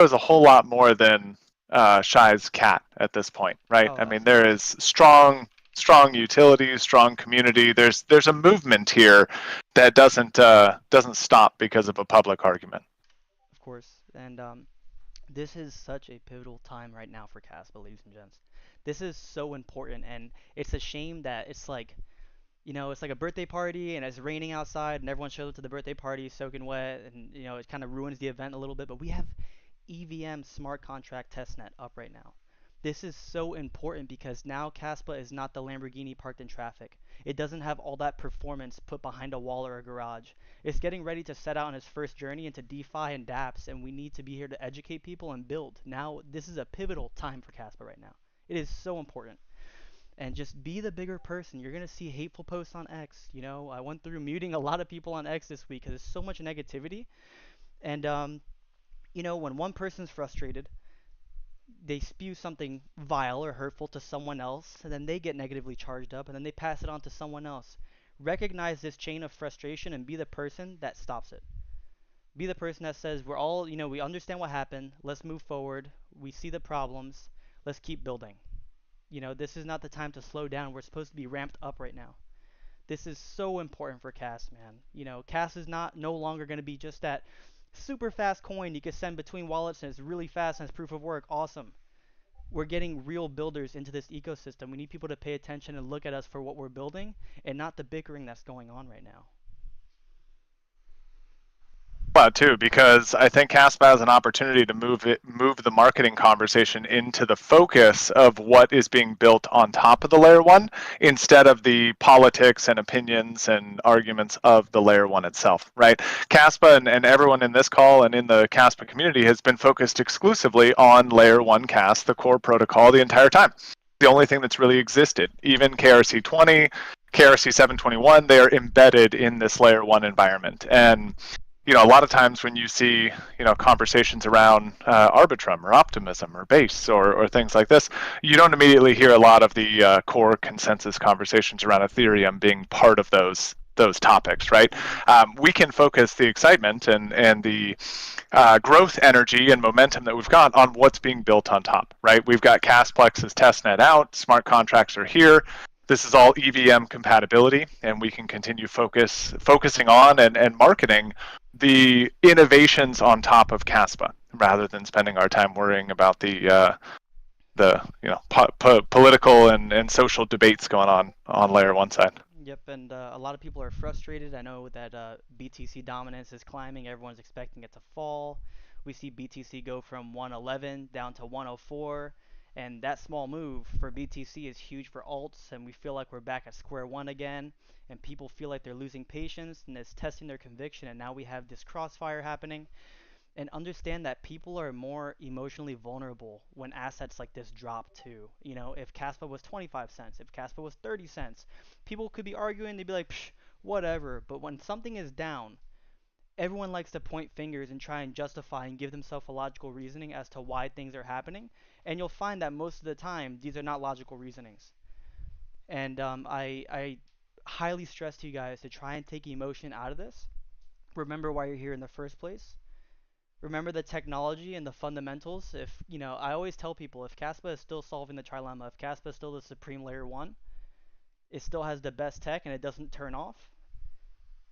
is a whole lot more than Shy's cat at this point, right? Oh, I mean, there absolutely. is strong utility, strong community. There's a movement here that doesn't stop because of a public argument. Of course. And this is such a pivotal time right now for Caspa, ladies and gents. This is so important, and it's a shame that it's like, it's like a birthday party and it's raining outside and everyone shows up to the birthday party soaking wet and it kind of ruins the event a little bit. But we have EVM smart contract testnet up right now. This is so important because now Caspa is not the Lamborghini parked in traffic. It doesn't have all that performance put behind a wall or a garage. It's getting ready to set out on its first journey into DeFi and dApps, and we need to be here to educate people and build. Now, this is a pivotal time for Caspa right now. It is so important. And just be the bigger person. You're going to see hateful posts on X. I went through muting a lot of people on X this week because there's so much negativity. And, when one person's frustrated, they spew something vile or hurtful to someone else, and then they get negatively charged up, and then they pass it on to someone else. Recognize this chain of frustration and be the person that stops it. Be the person that says, we're all, we understand what happened. Let's move forward. We see the problems. Let's keep building. This is not the time to slow down. We're supposed to be ramped up right now. This is so important for CAS, man. CAS is not no longer going to be just that super fast coin you can send between wallets and it's really fast and it's proof of work. Awesome. We're getting real builders into this ecosystem. We need people to pay attention and look at us for what we're building and not the bickering that's going on right now. Too, because I think Caspa has an opportunity to move the marketing conversation into the focus of what is being built on top of the layer one instead of the politics and opinions and arguments of the layer one itself, right? Caspa and everyone in this call and in the Caspa community has been focused exclusively on layer one Cas, the core protocol, the entire time. The only thing that's really existed, even KRC 20, KRC 721, they are embedded in this layer one environment. And a lot of times when you see, conversations around Arbitrum or Optimism or Base or things like this, you don't immediately hear a lot of the core consensus conversations around Ethereum being part of those topics, right? Mm-hmm. We can focus the excitement and the growth energy and momentum that we've got on what's being built on top, right? We've got Casplex's testnet out, smart contracts are here. This is all EVM compatibility, and we can continue focusing on and marketing the innovations on top of Caspa rather than spending our time worrying about the political and social debates going on layer one side. Yep, and a lot of people are frustrated. I know that BTC dominance is climbing. Everyone's expecting it to fall. We see BTC go from 111 down to 104, and that small move for BTC is huge for alts, and we feel like we're back at square one again, and people feel like they're losing patience, and it's testing their conviction, and now we have this crossfire happening. And understand that people are more emotionally vulnerable when assets like this drop too. If Caspa was 25 cents, if Caspa was 30 cents, people could be arguing, they'd be like, psh, whatever. But when something is down, everyone likes to point fingers and try and justify and give themselves a logical reasoning as to why things are happening. And you'll find that most of the time, these are not logical reasonings. And I highly stress to you guys to try and take emotion out of this. Remember why you're here in the first place. Remember the technology and the fundamentals. If I always tell people, if Caspa is still solving the trilemma, if Caspa is still the supreme layer one, it still has the best tech and it doesn't turn off,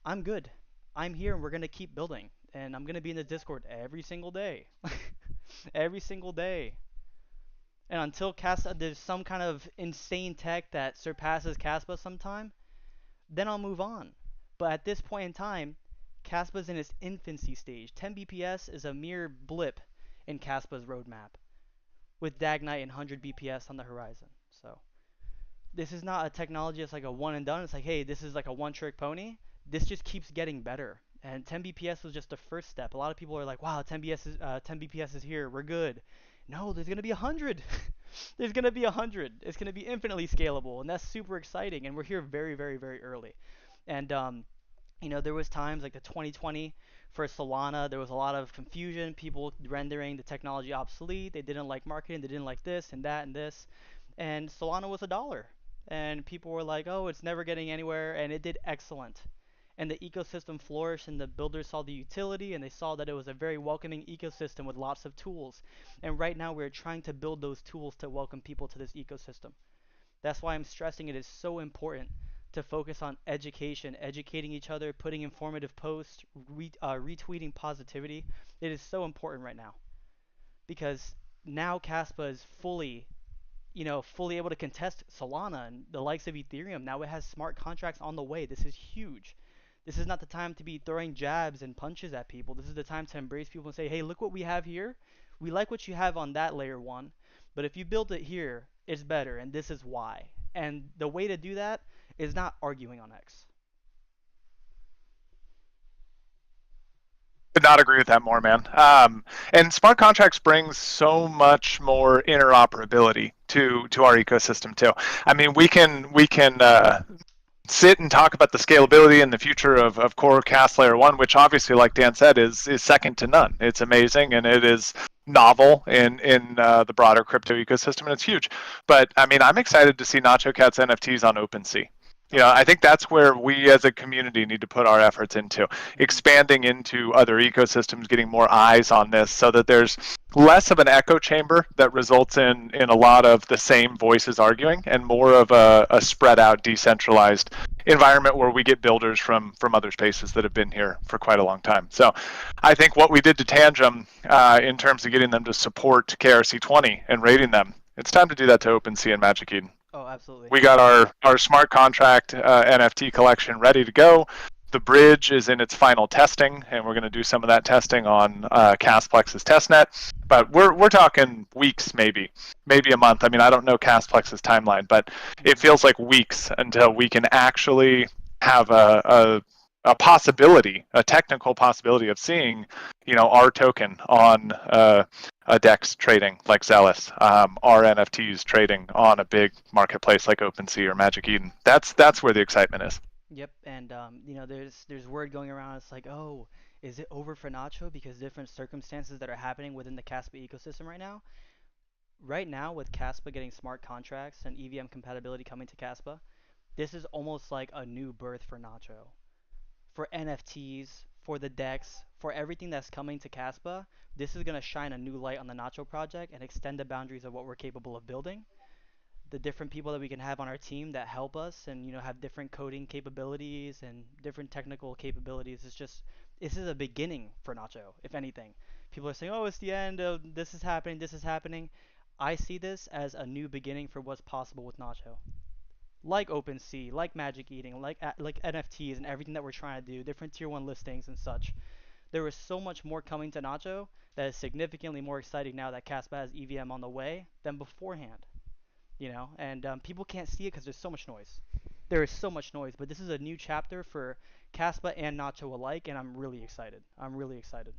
I'm good. I'm here and we're gonna keep building. And I'm gonna be in the Discord every single day, every single day. And until Caspa, there's some kind of insane tech that surpasses Caspa sometime, then I'll move on. But at this point in time, Caspa's in its infancy stage. 10 BPS is a mere blip in Caspa's roadmap, with Dagnite and 100 BPS on the horizon. So this is not a technology that's like a one and done. It's like, hey, this is like a one trick pony. This just keeps getting better. And 10 BPS was just the first step. A lot of people are like, wow, 10 BPS is here. We're good. No, there's gonna be 100. There's gonna be 100. It's gonna be infinitely scalable, and that's super exciting. And we're here very, very, very early. And there was times like the 2020 for Solana, there was a lot of confusion, people rendering the technology obsolete. They didn't like marketing, they didn't like this and that and this. And Solana was $1. And people were like, "Oh, it's never getting anywhere," and it did excellent. and the ecosystem flourished, and the builders saw the utility, and they saw that it was a very welcoming ecosystem with lots of tools. And right now we're trying to build those tools to welcome people to this ecosystem. That's why I'm stressing it is so important to focus on education, educating each other, putting informative posts, retweeting positivity. It is so important right now because now Caspa is fully able to contest Solana and the likes of Ethereum. Now it has smart contracts on the way. This is huge. This is not the time to be throwing jabs and punches at people. This is the time to embrace people and say, hey, look what we have here. We like what you have on that layer one, but if you build it here, it's better, and this is why. And the way to do that is not arguing on X. Could not agree with that more, man. And smart contracts brings so much more interoperability to our ecosystem too. I mean, we can sit and talk about the scalability and the future of core cast layer one, which obviously, like Dan said, is second to none. It's amazing and it is novel in the broader crypto ecosystem, and it's huge. But I mean, I'm excited to see Nacho Cat's NFTs on OpenSea. You Oh know, yeah. I think that's where we as a community need to put our efforts into Mhm. expanding into other ecosystems, getting more eyes on this, so that there's less of an echo chamber that results in a lot of the same voices arguing, and more of a spread out, decentralized environment where we get builders from other spaces that have been here for quite a long time. So I think what we did to Tangem in terms of getting them to support KRC20 and rating them, it's time to do that to OpenSea and Magic Eden. Oh, absolutely. We got our smart contract NFT collection ready to go. The bridge is in its final testing, and we're going to do some of that testing on Castplex's testnet. But we're talking weeks, maybe a month. I mean, I don't know Castplex's timeline, but it Mhm. feels like weeks until we can actually have a possibility, a technical possibility of seeing, our token on a DEX trading like Zealous, our NFTs trading on a big marketplace like OpenSea or Magic Eden. That's where the excitement is. Yep, and there's word going around. It's like, oh, is it over for Nacho because different circumstances that are happening within the Caspa ecosystem right now? Right now, with Caspa getting smart contracts and EVM compatibility coming to Caspa, this is almost like a new birth for Nacho. For NFTs, for the DEX, for everything that's coming to Caspa, this is gonna shine a new light on the Nacho project and extend the boundaries of what we're capable of building. The different people that we can have on our team that help us and have different coding capabilities and different technical capabilities. It's just this is a beginning for Nacho. If anything, people are saying, "Oh, it's the end of this is happening. This is happening." I see this as a new beginning for what's possible with Nacho. Like OpenSea, like Magic Eating, like NFTs and everything that we're trying to do, different tier one listings and such. There is so much more coming to Nacho that is significantly more exciting now that Caspa has EVM on the way than beforehand. And people can't see it because there's so much noise. There is so much noise, but this is a new chapter for Caspa and Nacho alike, and I'm really excited. I'm really excited.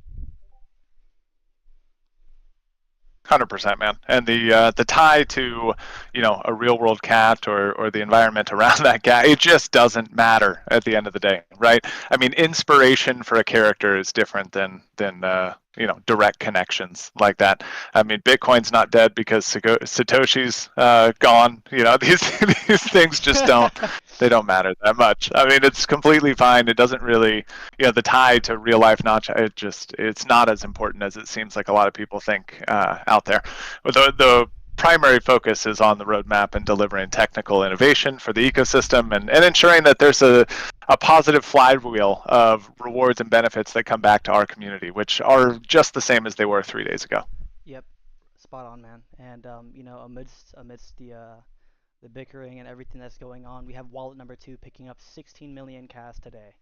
100%, man. And the tie to a real world cat or the environment around that cat, it just doesn't matter at the end of the day, right? I mean, inspiration for a character is different than direct connections like that. I mean, Bitcoin's not dead because Satoshi's gone. These these things just don't matter that much. I mean, it's completely fine. It doesn't really, the tie to real life notch. It's not as important as it seems like a lot of people think out there. But the primary focus is on the roadmap and delivering technical innovation for the ecosystem and ensuring that there's a positive flywheel of rewards and benefits that come back to our community, which are just the same as they were 3 days ago. Yep, spot on, man. And amidst the bickering and everything that's going on, we have wallet number two picking up 16 million CAS today.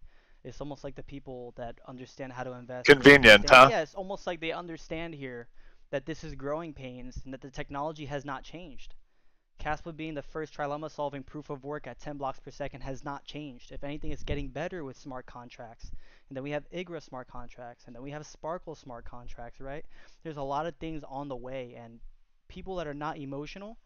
It's almost like the people that understand how to invest, they Convenient, understand. huh? Yeah, it's almost like they understand here that this is growing pains and that the technology has not changed. Caspa being the first trilemma solving proof of work at 10 blocks per second has not changed. If anything, it's getting better with smart contracts. And then we have IGRA smart contracts, and then we have Sparkle smart contracts, right? There's a lot of things on the way, and people that are not emotional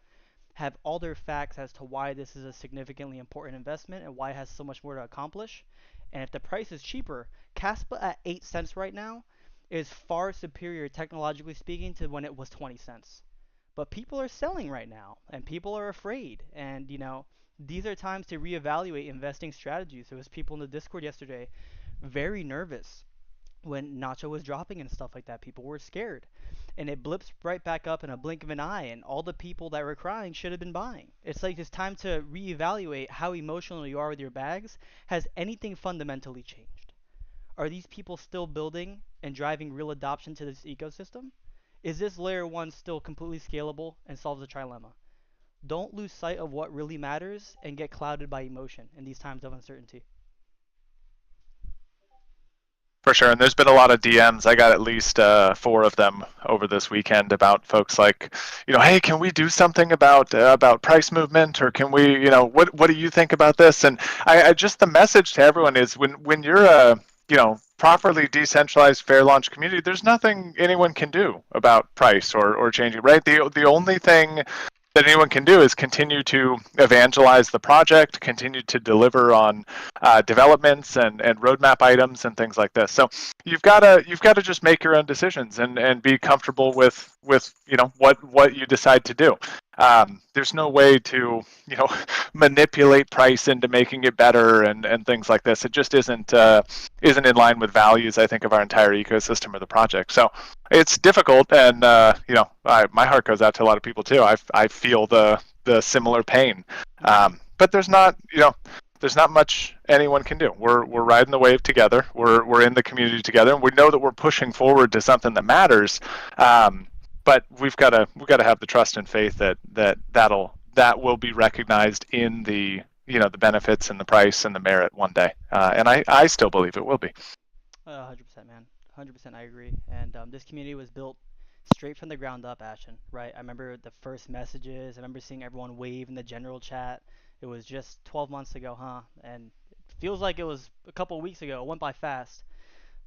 have all their facts as to why this is a significantly important investment and why it has so much more to accomplish. And if the price is cheaper, Caspa at 8 cents right now is far superior technologically speaking to when it was 20 cents. But people are selling right now and people are afraid, and These are times to reevaluate investing strategies. There was people in the Discord yesterday very nervous when Nacho was dropping and stuff like that. People were scared. And it blips right back up in a blink of an eye, and all the people that were crying should have been buying. It's like it's time to reevaluate how emotional you are with your bags. Has anything fundamentally changed? Are these people still building and driving real adoption to this ecosystem? Is this layer one still completely scalable and solves the trilemma? Don't lose sight of what really matters and get clouded by emotion in these times of uncertainty. For sure, and there's been a lot of DMs. I got at least four of them over this weekend about folks like, hey, can we do something about price movement, or can we, what do you think about this? And I just the message to everyone is when you're a properly decentralized fair launch community, there's nothing anyone can do about price or changing, right? The only thing that anyone can do is continue to evangelize the project, continue to deliver on developments and roadmap items and things like this. So you've got to just make your own decisions and be comfortable with what you decide to do. There's no way to manipulate price into making it better and things like this. It just isn't in line with values, I think, of our entire ecosystem or the project. So it's difficult, and my heart goes out to a lot of people too. I feel the similar pain, but there's not much anyone can do. We're riding the wave together. We're in the community together, and we know that we're pushing forward to something that matters. But we've got to have the trust and faith that will be recognized in the benefits and the price and the merit one day. And I still believe it will be. 100%, man. 100%, I agree. And this community was built straight from the ground up, Ashton, right? I remember the first messages. I remember seeing everyone wave in the general chat. It was just 12 months ago, huh? And it feels like it was a couple of weeks ago. It went by fast.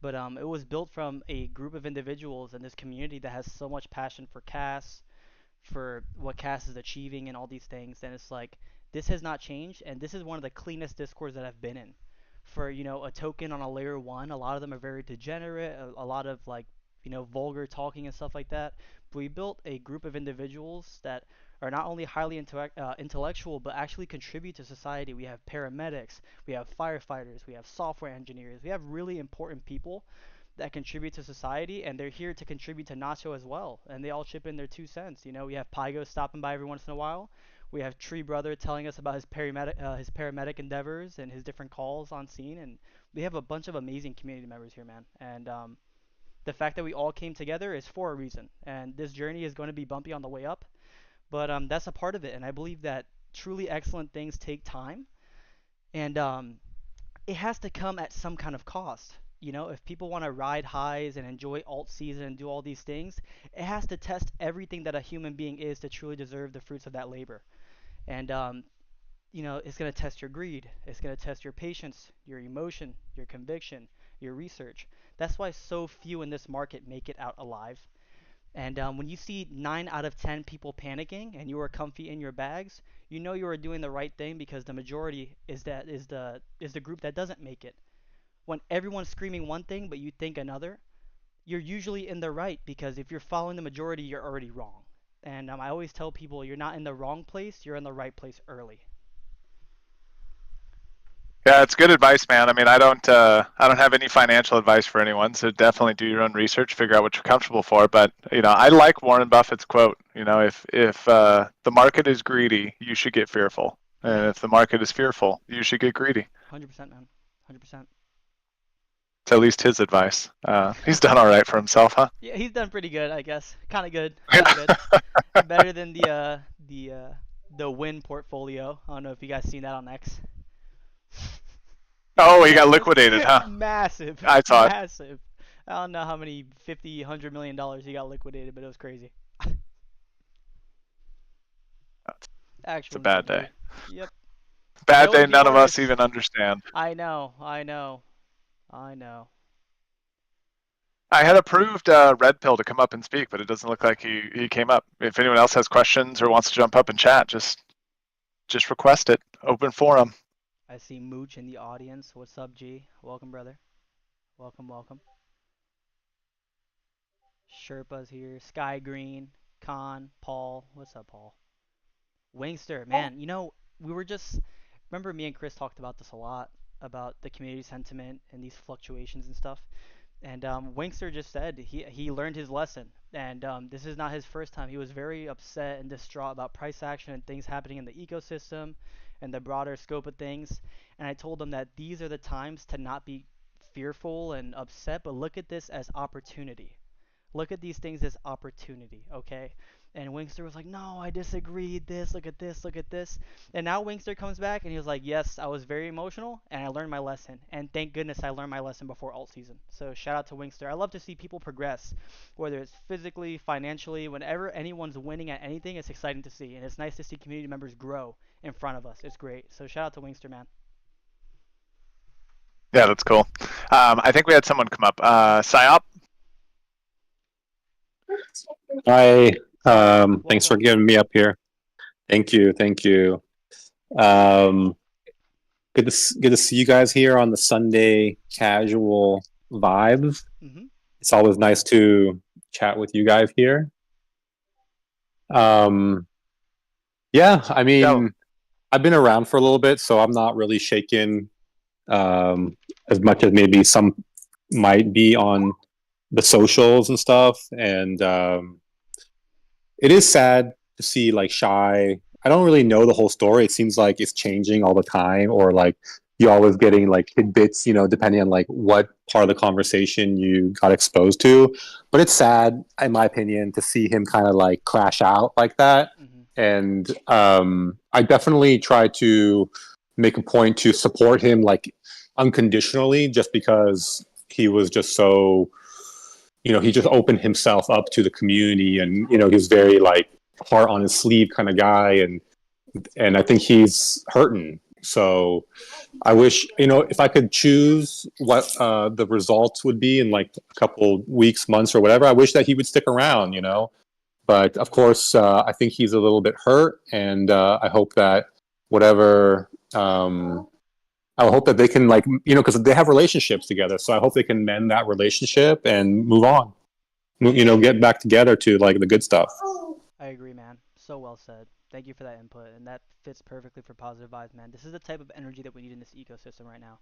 But it was built from a group of individuals in this community that has so much passion for CAS, for what CAS is achieving and all these things. And it's like, this has not changed. And this is one of the cleanest discords that I've been in. For, a token on a layer one, a lot of them are very degenerate, a lot of like, vulgar talking and stuff like that. But we built a group of individuals that are not only highly intellectual, but actually contribute to society. We have paramedics, we have firefighters, we have software engineers, we have really important people that contribute to society, and they're here to contribute to Nacho as well. And they all chip in their 2 cents. We have Pygo stopping by every once in a while. We have Tree Brother telling us about his paramedic endeavors and his different calls on scene, and we have a bunch of amazing community members here, man. And the fact that we all came together is for a reason, and this journey is going to be bumpy on the way up, but that's a part of it. And I believe that truly excellent things take time, and it has to come at some kind of cost. If people want to ride highs and enjoy alt season and do all these things, it has to test everything that a human being is to truly deserve the fruits of that labor. And it's going to test your greed. It's going to test your patience, your emotion, your conviction, your research. That's why so few in this market make it out alive. And when you see 9 out of 10 people panicking and you are comfy in your bags, you know you are doing the right thing, because the majority is the group that doesn't make it. When everyone's screaming one thing but you think another, you're usually in the right, because if you're following the majority, you're already wrong. And I always tell people, you're not in the wrong place, you're in the right place early. Yeah, it's good advice, man. I mean, I don't have any financial advice for anyone, so definitely do your own research, figure out what you're comfortable for. But I like Warren Buffett's quote. If the market is greedy, you should get fearful, and if the market is fearful, you should get greedy. 100%, man. 100%. It's at least his advice. He's done all right for himself, huh? Yeah, he's done pretty good, I guess. Kind of good. Kind of good. Yeah. Better than the win portfolio. I don't know if you guys seen that on X. You Oh, see he got that post? liquidated, huh? Massive, I saw it. massive. I don't know how many 50, $100 million he got liquidated, but it was crazy. It's a Actual bad news, day. dude. Yep. The Bad day OG none of us artist. even understand. I know, I know, I know. I had approved Red Pill to come up and speak, but it doesn't look like he came up. If anyone else has questions or wants to jump up and chat, just request it. Open forum. I see Mooch in the audience. What's up, G? Welcome, brother. Welcome, welcome. Sherpa's here. Sky Green, Khan, Paul. What's up, Paul? Wingster, man. we were just remember me and Chris talked about this a lot about the community sentiment and these fluctuations and stuff. And Winkster just said he learned his lesson, and this is not his first time. He was very upset and distraught about price action and things happening in the ecosystem and the broader scope of things. And I told him that these are the times to not be fearful and upset, but look at this as opportunity. Look at these things as opportunity, okay? And Wingster was like, no, I disagree. This, look at this, look at this. And now Wingster comes back and he was like, yes, I was very emotional and I learned my lesson. And thank goodness I learned my lesson before alt season. So shout out to Wingster. I love to see people progress, whether it's physically, financially, whenever anyone's winning at anything, it's exciting to see. And it's nice to see community members grow in front of us. It's great. So shout out to Wingster, man. Yeah, that's cool. I think we had someone come up. Psyop. Hi, thanks for Welcome. getting me up here. Thank you, thank you. Um, good to see you guys here on the Sunday casual vibes. Mm-hmm. It's always nice to chat with you guys here. Um, yeah, I Yeah, mean, I've been around for a little bit, so I'm not really shaken um, as much as maybe some might be on the socials and stuff. And it is sad to see like Shy. I don't really know the whole story. It seems like it's changing all the time, or like you're always getting like tidbits, depending on like what part of the conversation you got exposed to. But it's sad, in my opinion, to see him kind of like crash out like that. Mm-hmm. And I definitely try to make a point to support him like unconditionally, just because he was just so he just opened himself up to the community, and he's very like heart on his sleeve kind of guy, and I think he's hurting. So I wish, if I could choose what the results would be in like a couple weeks, months, or whatever, I wish that he would stick around. But of course, I think he's a little bit hurt, and I hope that whatever. I hope that they can like because they have relationships together. So I hope they can mend that relationship and move on. Get back together to like the good stuff. I agree, man. So well said. Thank you for that input, and that fits perfectly for positive vibes, man. This is the type of energy that we need in this ecosystem right now.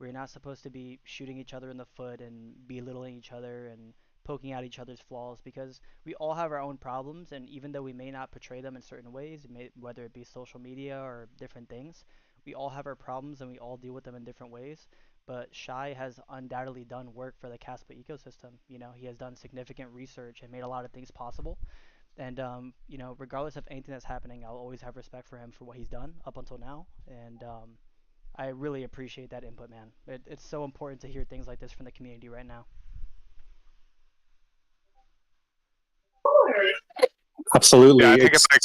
We're not supposed to be shooting each other in the foot and belittling each other and poking out each other's flaws because we all have our own problems, and even though we may not portray them in certain ways, whether it be social media or different things, we all have our problems and we all deal with them in different ways. But Shai has undoubtedly done work for the Caspa ecosystem. He has done significant research and made a lot of things possible. And regardless of anything that's happening, I'll always have respect for him for what he's done up until now. And I really appreciate that input, man. It's so important to hear things like this from the community right now. yeah. I Absolutely. think if It's I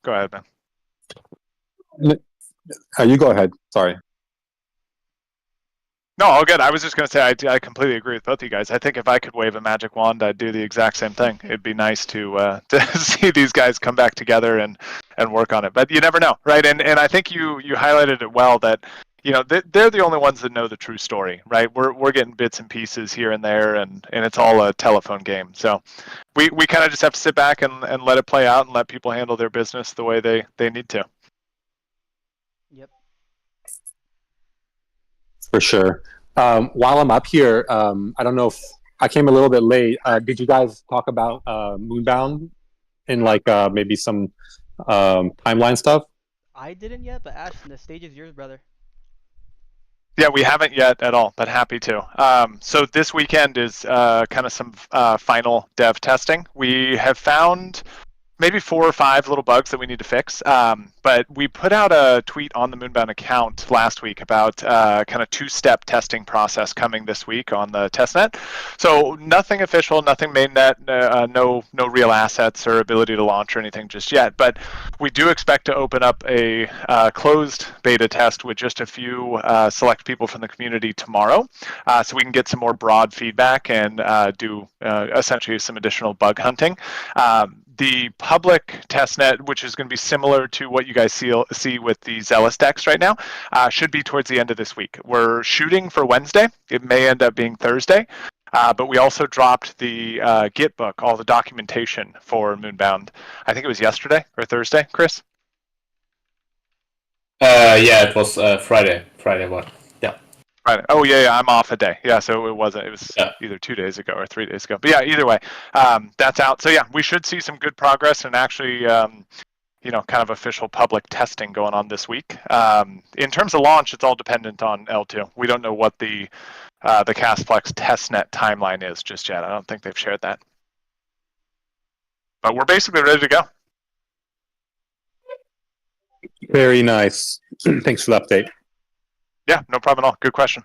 go ahead, man. you go ahead. Sorry. No, all good. I was just going to say I completely agree with both of you guys. I think if I could wave a magic wand, I'd do the exact same thing. It'd be nice to to see these guys come back together and work on it. But you never know, right? And I think you highlighted it well that they're the only ones that know the true story, right? We're getting bits and pieces here and there, and it's all a telephone game. So we kind of just have to sit back and let it play out and let people handle their business the way they need to. Yep. For sure. While I'm up here, I don't know if I came a little bit late. Did you guys talk about Moonbound in like maybe some timeline stuff? I didn't yet, but Ashton, the stage is yours, brother. Yeah, we haven't yet at all, but happy to. So this weekend is kind of some final dev testing. We have found maybe 4 or 5 little bugs that we need to fix. But we put out a tweet on the Moonbound account last week about kind of 2-step testing process coming this week on the testnet. So nothing official, nothing mainnet, no real assets or ability to launch or anything just yet. But we do expect to open up a closed beta test with just a few select people from the community tomorrow, so we can get some more broad feedback and do essentially some additional bug hunting. The public testnet, which is going to be similar to what you guys see with the Zealous decks right now, should be towards the end of this week. We're shooting for Wednesday. It may end up being Thursday. But we also dropped the Git book, all the documentation for Moonbound. I think it was yesterday or Thursday, Chris? Yeah, it was Friday. Friday one. Yeah. Right. Oh yeah, yeah. I'm off a day. Yeah, so it wasn't. It was Yeah. either 2 days ago or 3 days ago. But yeah, either way, that's out. So yeah, we should see some good progress and actually, kind of official public testing going on this week. In terms of launch, it's all dependent on L2. We don't know what the Castplex testnet timeline is just yet. I don't think they've shared that. But we're basically ready to go. Very nice. Thanks for the update. Yeah, no problem at all. Good question.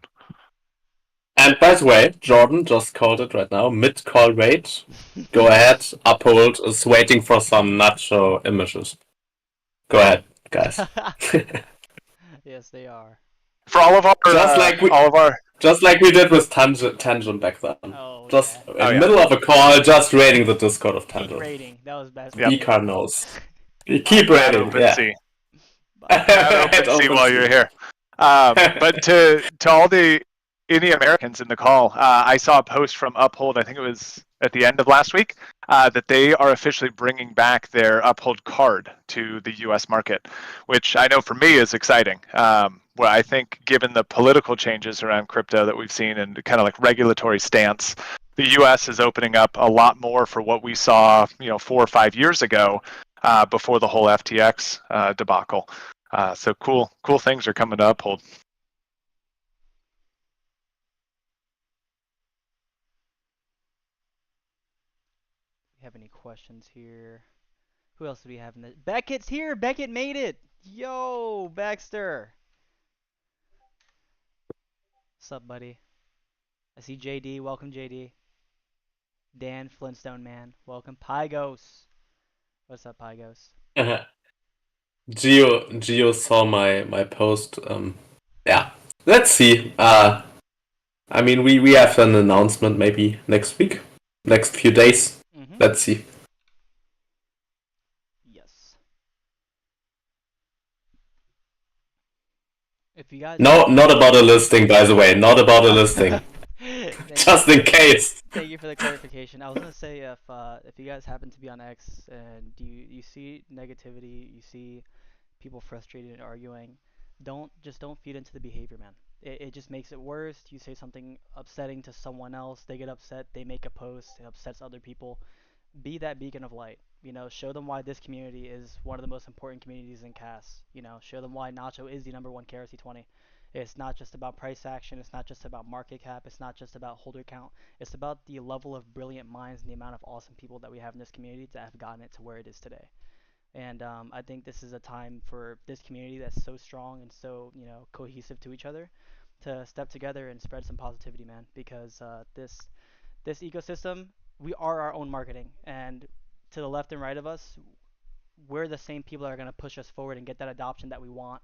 And by the way, Jordan just called it right now. Mid call rate. Go ahead. Uphold is waiting for some Nacho images. Go ahead, guys. Yes, they are. For all of our, Just like we, all of our, just like we did with Tangent back then. Oh Just yeah. in Oh, the yeah. middle of a call, just rating the Discord of Peak Tangent. rating. That was best. Yep. Car knows. Keep at rating. Yeah. OpenSea. Bye. At At OpenSea while you're OpenSea. here. But to all the any Americans in the call, I saw a post from Uphold. I think it was at the end of last week that they are officially bringing back their Uphold card to the U.S. market, which I know for me is exciting. Well, I think given the political changes around crypto that we've seen and kind of like regulatory stance, the U.S. is opening up a lot more for what we saw, 4 or 5 years ago before the whole FTX debacle. So cool things are coming to Uphold. We have any questions here? Who else do we have in the Beckett's here. Beckett made it. Yo, Baxter. What's up, buddy? I see JD. Welcome, JD. Dan Flintstone man. Welcome. Pygos. What's up, Pygos? Geo saw my post. Yeah. Let's see. I mean, we have an announcement maybe next week, next few days. Mm-hmm. Let's see. Yes. If you guys No, not about a listing, by the way. Not about a listing. Just in case. Thank you for the clarification. I was gonna say if you guys happen to be on X and you see negativity, you see people frustrated and arguing, don't feed into the behavior, man. It just makes it worse. You say something upsetting to someone else, they get upset, they make a post, it upsets other people. Be that beacon of light. Show them why this community is one of the most important communities in CAS. Show them why Nacho is the number one KRC20. It's not just about price action. It's not just about market cap. It's not just about holder count. It's about the level of brilliant minds and the amount of awesome people that we have in this community to have gotten it to where it is today. And I think this is a time for this community that's so strong and so cohesive to each other to step together and spread some positivity, man. Because this ecosystem, we are our own marketing, and to the left and right of us, we're the same people that are going to push us forward and get that adoption that we want.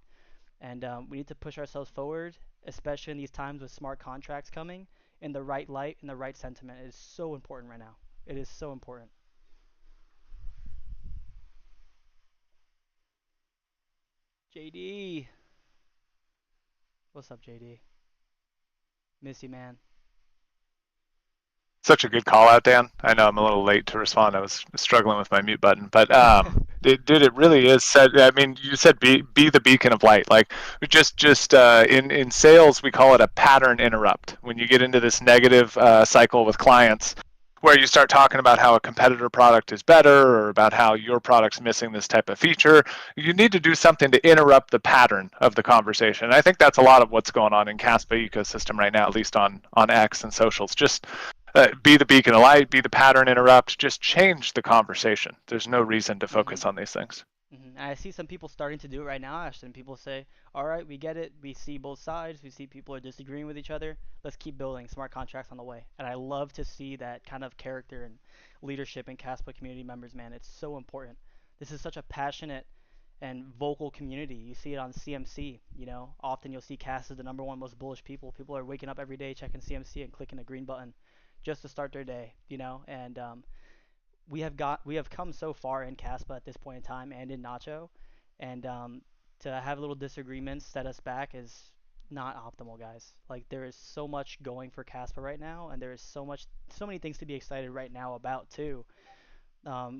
And we need to push ourselves forward, especially in these times with smart contracts coming in the right light, in the right sentiment. It is so important right now. It is so important. JD. What's up, JD? Miss you, man. Such a good call out, Dan. I know I'm a little late to respond. I was struggling with my mute button, but dude, it really is said. I mean, you said be the beacon of light. Like just in sales, we call it a pattern interrupt. When you get into this negative cycle with clients, where you start talking about how a competitor product is better or about how your product's missing this type of feature, you need to do something to interrupt the pattern of the conversation. And I think that's a lot of what's going on in Caspa ecosystem right now, at least on X and socials. Just be the beacon of light, be the pattern interrupt, just change the conversation. There's no reason to focus on these things. I see some people starting to do it right now, Ashton. People say, all right, we get it. We see both sides. We see people are disagreeing with each other. Let's keep building smart contracts on the way. And I love to see that kind of character and leadership in Caspa community members, man. It's so important. This is such a passionate and vocal community. You see it on CMC. Often you'll see Cas as the number one most bullish people. People are waking up every day checking CMC and clicking a green button just to start their day, and we have come so far in Caspa at this point in time and in Nacho, and to have little disagreements set us back is not optimal, guys. Like there is so much going for Caspa right now, and there is so many things to be excited right now about too.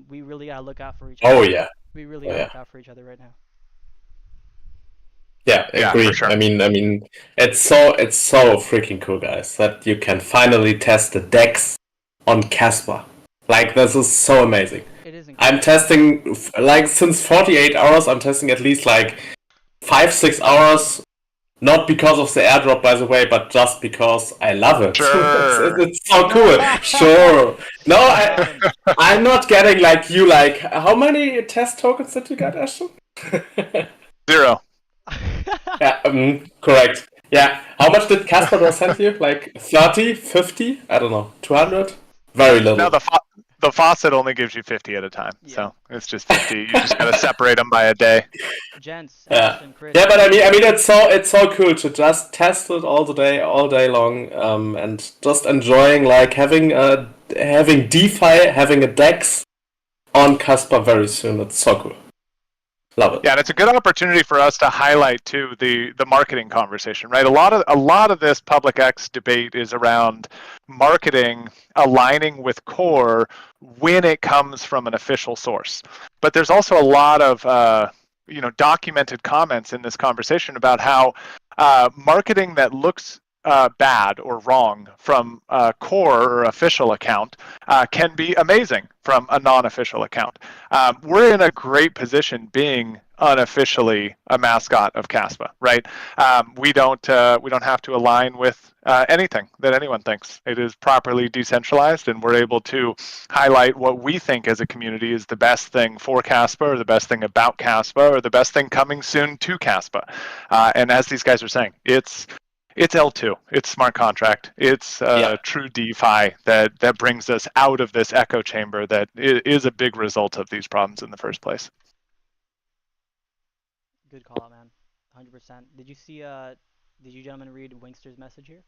We really gotta look out for each other. Oh yeah. We really gotta look out for each other right now. Yeah, Yeah, agree. for sure. I mean, it's so freaking cool, guys, that you can finally test the decks on Casper. Like, this is so amazing. It is incredible. I'm testing like since 48 hours. I'm testing at least like 5-6 hours. Not because of the airdrop, by the way, but just because I love it. Sure. It's so cool. Sure. No, I'm not getting like you. Like, how many test tokens did you get, Ashton? 0. Yeah, correct. Yeah, how much did Casper send you? Like 30, 50? I don't know. 200? Very little. No, the faucet only gives you 50 at a time, Yeah. so it's just 50. You just gotta separate them by a day. Gents, Yeah. Ashton, Chris. Yeah, but I mean, it's so cool to just test it all day long, and just enjoying like having DeFi, having a DEX on Casper very soon. It's so cool. Love it. Yeah, and it's a good opportunity for us to highlight too the marketing conversation, right? A lot of this public X debate is around marketing aligning with core when it comes from an official source. But there's also a lot of documented comments in this conversation about how marketing that looks bad or wrong from a core or official account can be amazing from a non-official account. We're in a great position being unofficially a mascot of Caspa, right? We don't have to align with anything that anyone thinks. It is properly decentralized, and we're able to highlight what we think as a community is the best thing for Caspa, or the best thing about Caspa, or the best thing coming soon to Caspa. And as these guys are saying, it's L2. It's smart contract. It's true DeFi that brings us out of this echo chamber that is a big result of these problems in the first place. Good call, man. 100%. Did you gentlemen read Winkster's message here?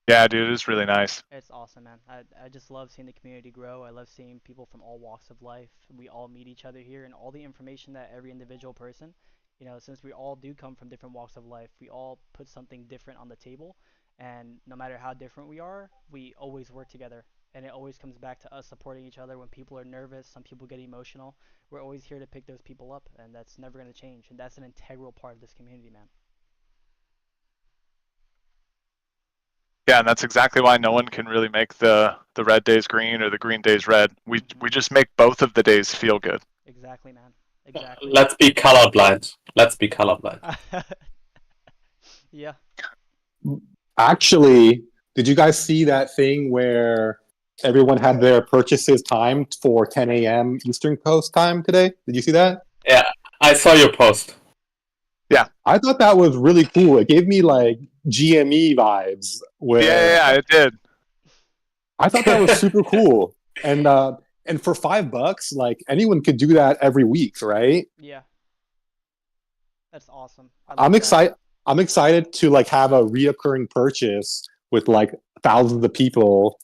Yeah, dude, it's really nice. It's awesome, man. I just love seeing the community grow. I love seeing people from all walks of life. We all meet each other here, and all the information that every individual person, since we all do come from different walks of life, we all put something different on the table. And no matter how different we are, we always work together. And it always comes back to us supporting each other when people are nervous, some people get emotional. We're always here to pick those people up, and that's never going to change. And that's an integral part of this community, man. Yeah, and that's exactly why no one can really make the red days green or the green days red. We just make both of the days feel good. Exactly, man. Exactly. Let's be colorblind. Yeah. Actually, did you guys see that thing where everyone had their purchases timed for 10 a.m. Eastern Coast time today? Did you see that? Yeah, I saw your post. Yeah, I thought that was really cool. It gave me like GME vibes. Yeah, it did. I thought that was super cool. And for $5, like anyone could do that every week, right? Yeah. That's awesome. I'm excited to like have a reoccurring purchase with like thousands of people,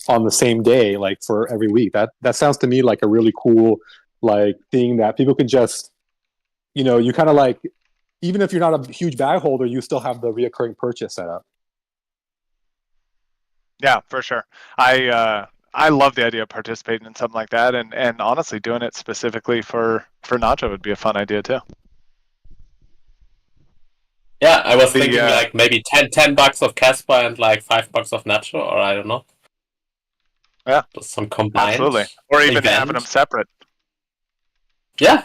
on the same day, like for every week. That sounds to me like a really cool like thing that people can just, you kind of like, even if you're not a huge bag holder, you still have the reoccurring purchase set up. Yeah, for sure. I love the idea of participating in something like that, and honestly, doing it specifically for Nacho would be a fun idea too. Yeah, I was thinking like maybe $10 of Casper and like $5 of Nacho, or I don't know. Yeah, just some combined. Absolutely, or even event. having them separate. Yeah,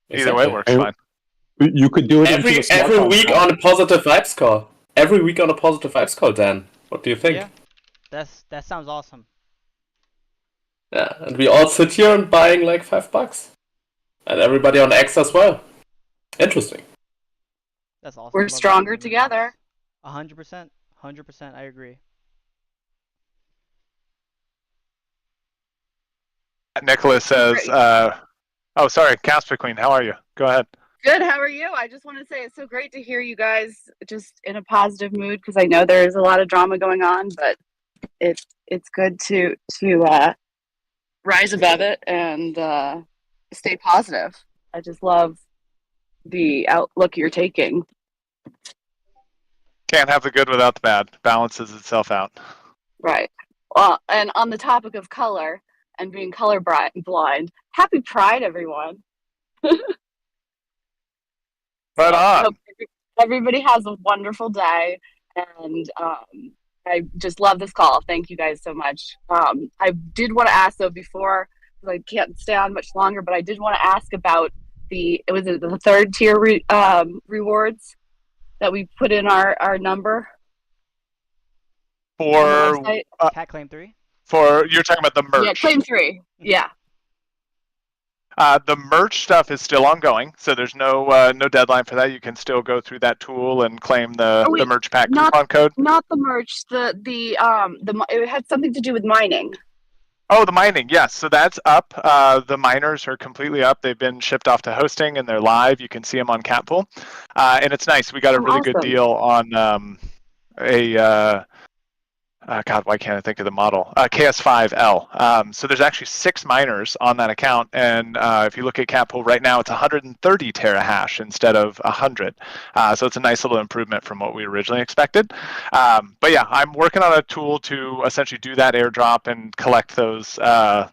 either way works fine. You could do it every week on a positive vibes call. Every week on a positive vibes call, Dan. What do you think? Yeah, that sounds awesome. Yeah, and we all sit here and buying like $5, and everybody on X as well. Interesting. That's awesome. We're stronger together. 100%. 100%. I agree. Nicholas says, "Oh, sorry, Casper Queen. How are you? Go ahead." Good. How are you? I just want to say it's so great to hear you guys just in a positive mood, because I know there's a lot of drama going on, but it's good to rise above it and stay positive. I just love the outlook you're taking. Can't have the good without the bad. Balances itself out. Right. Well, and on the topic of color and being color blind, happy Pride, everyone. Right I on. hope everybody has a wonderful day, and I just love this call. Thank you guys so much. I did want to ask though before, because I can't stay on much longer, but I did want to ask about the third tier rewards that we put in our number on the For website. Cat claim 3. you're talking about the merch. Yeah, claim 3. Yeah. The merch stuff is still ongoing, so there's no deadline for that. You can still go through that tool and claim the Oh, wait, merch pack not coupon code. not the merch. It had something to do with mining. Oh, the mining, yes. So that's up. The miners are completely up. They've been shipped off to hosting and they're live. You can see them on Catpool. And it's nice. We got a really good Awesome. deal on God, why can't I think of the model? KS5L. So there's actually 6 miners on that account, and if you look at Catpool right now, it's 130 terahash instead of 100. So it's a nice little improvement from what we originally expected. But yeah, I'm working on a tool to essentially do that airdrop and collect those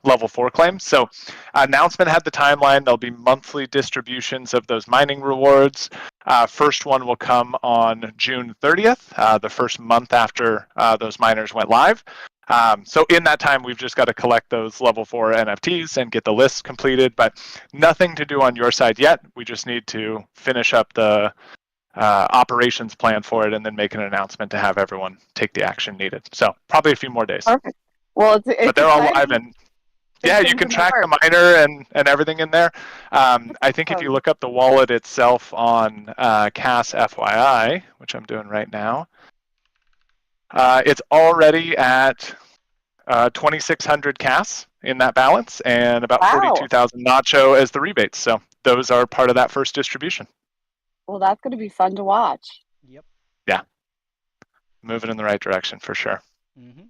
level 4 claims. So announcement had the timeline. There'll be monthly distributions of those mining rewards. First one will come on June 30th, the first month after those miners went live. So in that time, we've just got to collect those level 4 NFTs and get the list completed, but nothing to do on your side yet. We just need to finish up the operations plan for it and then make an announcement to have everyone take the action needed. So probably a few more days. Perfect. Well, it's But they're all exciting. live and Big yeah, you things can in the track the works. miner and everything in there. I think if you awesome. look up the wallet itself on CAS FYI, which I'm doing right now, it's already at 2,600 CAS in that balance and about Wow. 42,000 Nacho as the rebates. So those are part of that first distribution. Well, that's going to be fun to watch. Yep. Yeah, moving in the right direction for sure. Mm-hmm.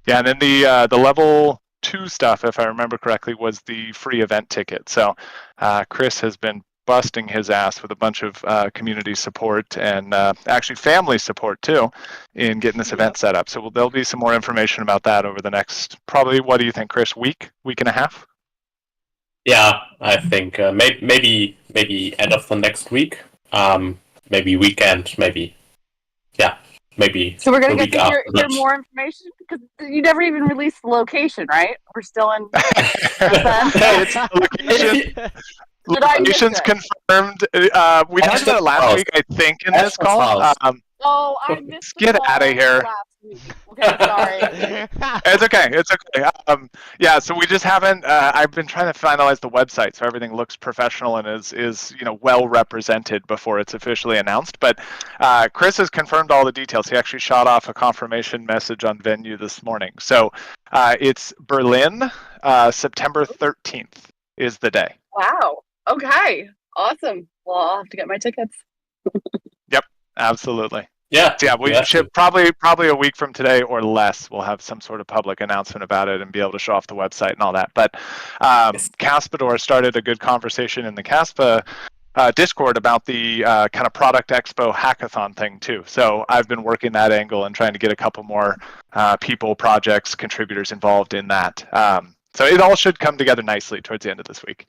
Yeah, and then the level 2 stuff, if I remember correctly, was the free event ticket. So Chris has been busting his ass with a bunch of community support and actually family support too in getting this event set up. So there'll be some more information about that over the next, probably, what do you think, Chris, week and a half? Yeah, I think maybe end of the next week. Maybe weekend, maybe. Yeah, maybe. So we're going the to get week to hear after that. more information because you never even released the location, right? We're still in. It's location. Did I miss Location's it? confirmed. We talked about it last week, I think, in this call. Oh, I missed the Get call outta here. last week. Okay, sorry. It's okay. It's okay. Yeah. So we just haven't. I've been trying to finalize the website so everything looks professional and is well represented before it's officially announced. But Chris has confirmed all the details. He actually shot off a confirmation message on Venue this morning. So it's Berlin, September 13th is the day. Wow. Okay. Awesome. Well, I'll have to get my tickets. Yep. Absolutely. Yeah. So yeah, we should probably a week from today or less. We'll have some sort of public announcement about it and be able to show off the website and all that. But Caspador started a good conversation in the Caspa Discord about the kind of product expo hackathon thing too. So I've been working that angle and trying to get a couple more people, projects, contributors involved in that. So it all should come together nicely towards the end of this week.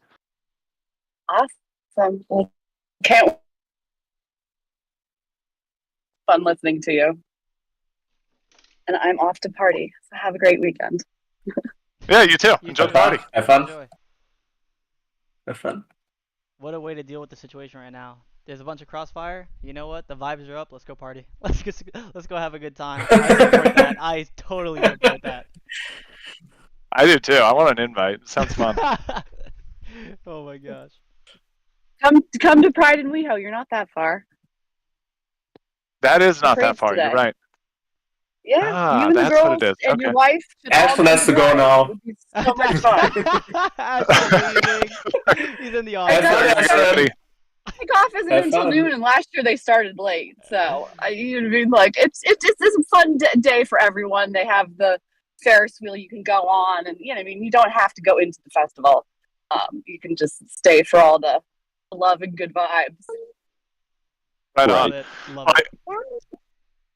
Awesome. Well, can't fun listening to you. And I'm off to party. So have a great weekend. Yeah, you too. You Enjoy too. the party. Have fun. Enjoy. Have fun. What a way to deal with the situation right now. There's a bunch of crossfire. You know what? The vibes are up. Let's go party. Let's go have a good time. I support that. I totally support that. I do too. I want an invite. It sounds fun. Oh my gosh. Come to Pride in WeHo. You're not that far. That is not that Parades far. today. You're right. Yeah, you and the that's what girls it is. and Okay. your wife. should Ashton all has to come go Pride. now. It would be so much fun. Ashton's leaving. He's in the Have know. fun, office. Ashton. Kickoff isn't Have until fun. noon, and last year they started late. So you know what I mean? Like it's a fun day for everyone. They have the Ferris wheel you can go on, and you know, I mean, you don't have to go into the festival. You can just stay for all the love and good vibes. Right Love on. it. Love it.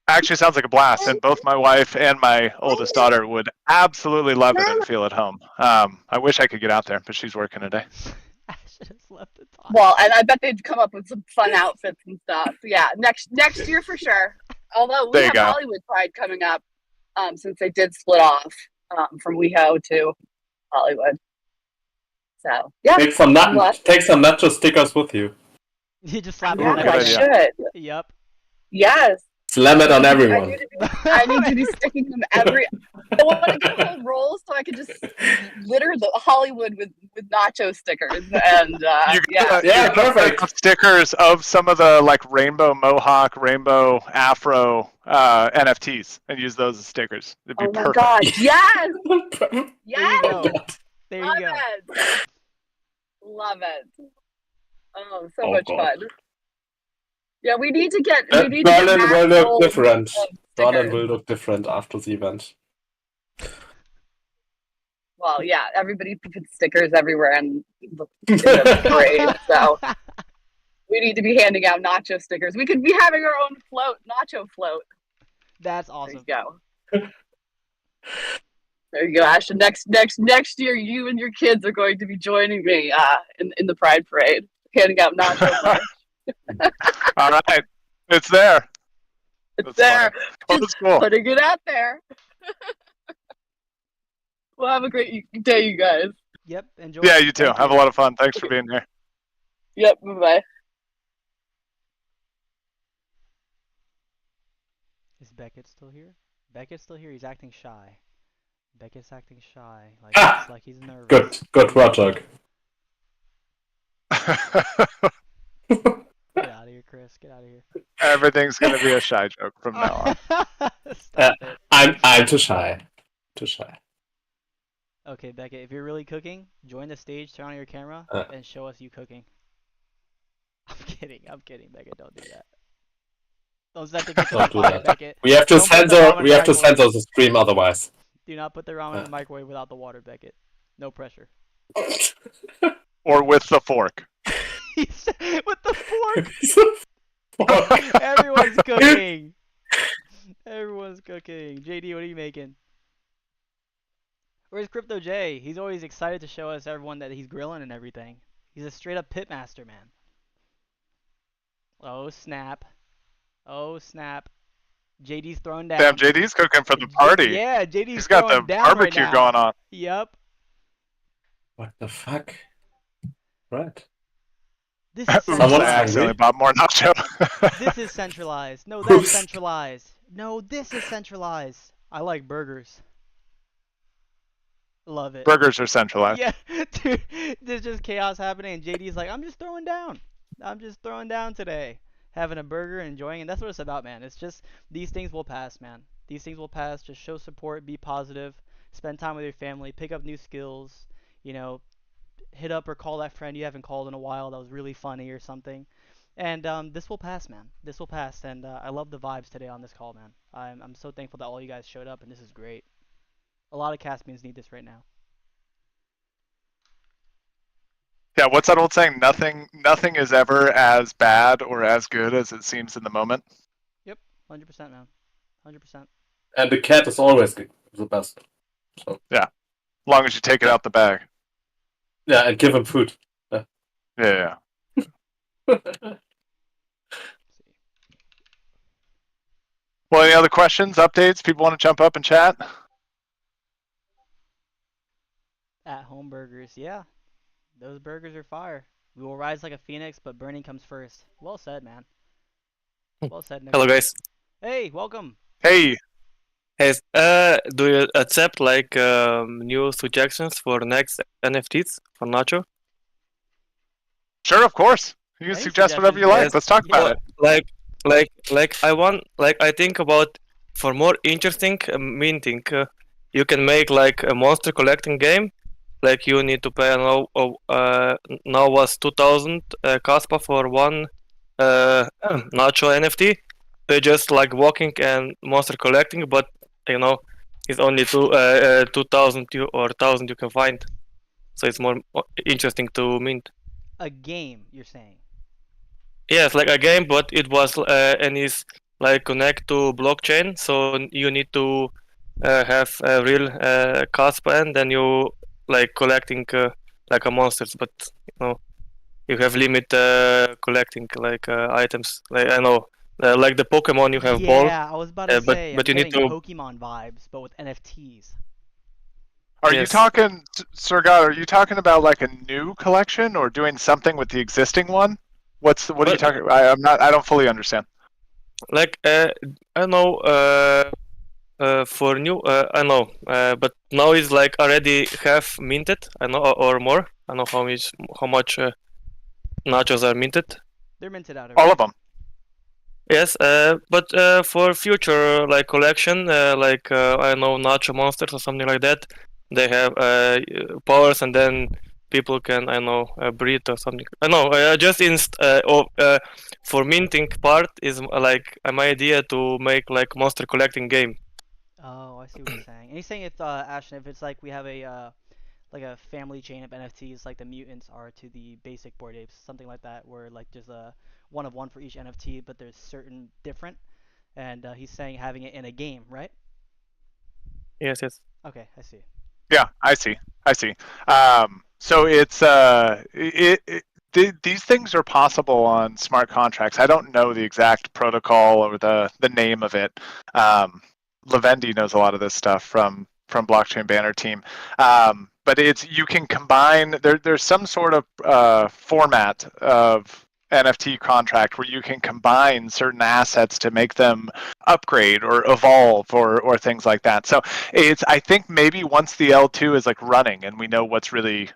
Actually, sounds like a blast, and both my wife and my oldest daughter would absolutely love it and feel at home. I wish I could get out there, but she's working today. should have slept the time. Well, and I bet they'd come up with some fun outfits and stuff. Yeah, next year for sure. Although we There you have go. Hollywood Pride coming up, since they did split off from WeHo to Hollywood. So yeah, Take some Nacho stickers with you. You just slap yeah, them on good I idea. everything. should. Yep. Yes. Slam it on everyone. I need to be sticking them every. I want to get a whole roll so I can just litter the Hollywood with nacho stickers and Yeah, perfect. Stickers of some of the like rainbow mohawk, rainbow afro NFTs, and use those as stickers. It'd be Oh my perfect. god! Yes, There you yes, go. There love you go. it, love it. Oh, so Oh, much God. fun. Yeah, we need to get. Berlin will max look rolls different. of Berlin stickers. will look different after the event. Well, yeah, everybody puts stickers everywhere in the parade, so we need to be handing out nacho stickers. We could be having our own float, nacho float. That's There awesome. you go. There you go, Ashton. Next year, you and your kids are going to be joining me in the Pride Parade, handing out nacho bars. All right, it's there. It's That's there. funny. That's cool. Putting it out there. Well, have a great day, you guys. Yep. Enjoy. Yeah, you too. Thank Have a lot of fun. Thanks for being here. Yep. Bye bye. Is Beckett still here? Beckett's still here. He's acting shy. Beckett's acting shy. Like Ah! it's like he's nervous. Good Rotok. Get out of here, Chris. Get out of here. Everything's gonna be a shy joke from now on. Stop it. I'm too shy. Too shy. Okay, Beckett, if you're really cooking, join the stage, turn on your camera, and show us you cooking. I'm kidding, Beckett, don't do that. Don't set the kitchen on Don't do fire, that. Beckett. We have to Don't put the censor. ramen We have to in the microwave. censor the stream otherwise. Do not put the ramen in the microwave without the water, Beckett. No pressure. Or with the fork. With the fork! Everyone's cooking! Everyone's cooking. JD, what are you making? Where's Crypto J? He's always excited to show us everyone that he's grilling and everything. He's a straight up pitmaster, man. Oh snap. Oh snap. JD's throwing down. Damn, JD's cooking for the party. Yeah, JD's He's got the throwing down barbecue right now. going on. Yep. What the fuck? Right. This is Someone's I hungry. accidentally bought more nacho. This is centralized. No, that's centralized. No, this is centralized. I like burgers. Love it. Burgers are centralized. Yeah, dude, there's just chaos happening, and JD's like, I'm just throwing down. I'm just throwing down today. Having a burger, enjoying it. That's what it's about, man. It's just, these things will pass, man. These things will pass. Just show support, be positive, spend time with your family, pick up new skills, you know, hit up or call that friend you haven't called in a while that was really funny or something. And this will pass, man. This will pass, and I love the vibes today on this call, man. I'm so thankful that all you guys showed up, and this is great. A lot of Caspians need this right now. Yeah, what's that old saying? Nothing is ever as bad or as good as it seems in the moment. Yep, 100%, man. 100%. And the cat is always the best. So As long as you take it out the bag. yeah, and give him food. Yeah. Let's see. Well, any other questions, updates? People want to jump up and chat? At home burgers, yeah. Those burgers are fire. We will rise like a phoenix, but burning comes first. Well said, man. Well said, Nick. Hello guys. Hey, welcome. Hey, Hey, do you accept like new suggestions for next NFTs for Nacho? sure, of course. You can Any suggest whatever you like. suggestions? Let's talk about it. I think about for more interesting minting. You can make like a monster collecting game. Like you need to pay now was 2,000 Kaspa for one Nacho NFT. They're just like walking and monster collecting, but you know it's only 2,000 or 1,000 you can find. So it's more interesting to mint. A game, you're saying? Yes, like a game, but it was and is like connect to blockchain. So you need to have a real Kaspa, and then you like collecting like a monsters. But you know, you have limit collecting like items. Like I know, like the Pokemon, you have ball, Yeah, I was about to but say, I'm but you need getting to. Pokemon vibes, but with NFTs. Are you Yes. talking, Sergat? Are you talking about like a new collection or doing something with the existing one? What are you Well, talking? I'm not. I don't fully understand. like I know for new I know but now it's like already half minted I know or more. I know how much nachos are minted. They're minted out All already. of them. Yes, but for future like collection like I know nacho monsters or something like that, they have powers and then people can I know breed or something. I know just for minting part is like my idea to make like monster collecting game. Oh, I see what you're saying. And he's saying it's Ashton, if it's like we have a like a family chain of NFTs, like the mutants are to the basic Bored Apes, something like that, where like there's a one of one for each NFT, but there's certain different. And he's saying having it in a game, right? Yes, yes. Okay, I see. Yeah, I see. I see. So it's these things are possible on smart contracts. I don't know the exact protocol or the name of it. Lavendi knows a lot of this stuff from Blockchain Banner team. But it's you can combine there's some sort of format of NFT contract where you can combine certain assets to make them upgrade or evolve or things like that. So it's I think maybe once the L2 is like running and we know what's really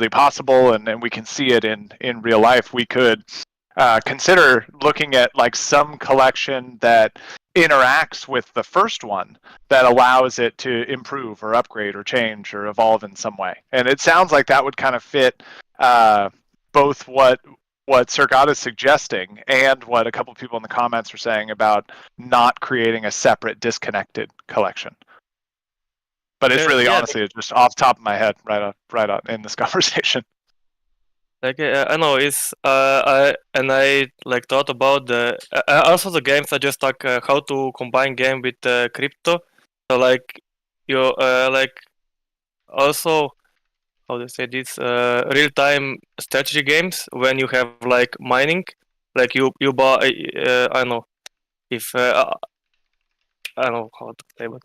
possible and we can see it in real life, we could consider looking at like some collection that interacts with the first one that allows it to improve or upgrade or change or evolve in some way. And it sounds like that would kind of fit both what Sergat is suggesting and what a couple of people in the comments are saying about not creating a separate disconnected collection. But it's really Yeah, honestly it's just off the top of my head right on in this conversation. like I know it's I like thought about the also the games. I just like how to combine game with crypto. So like you like also how to say this real time strategy games when you have like mining, like you buy I don't know if I don't know how to say, but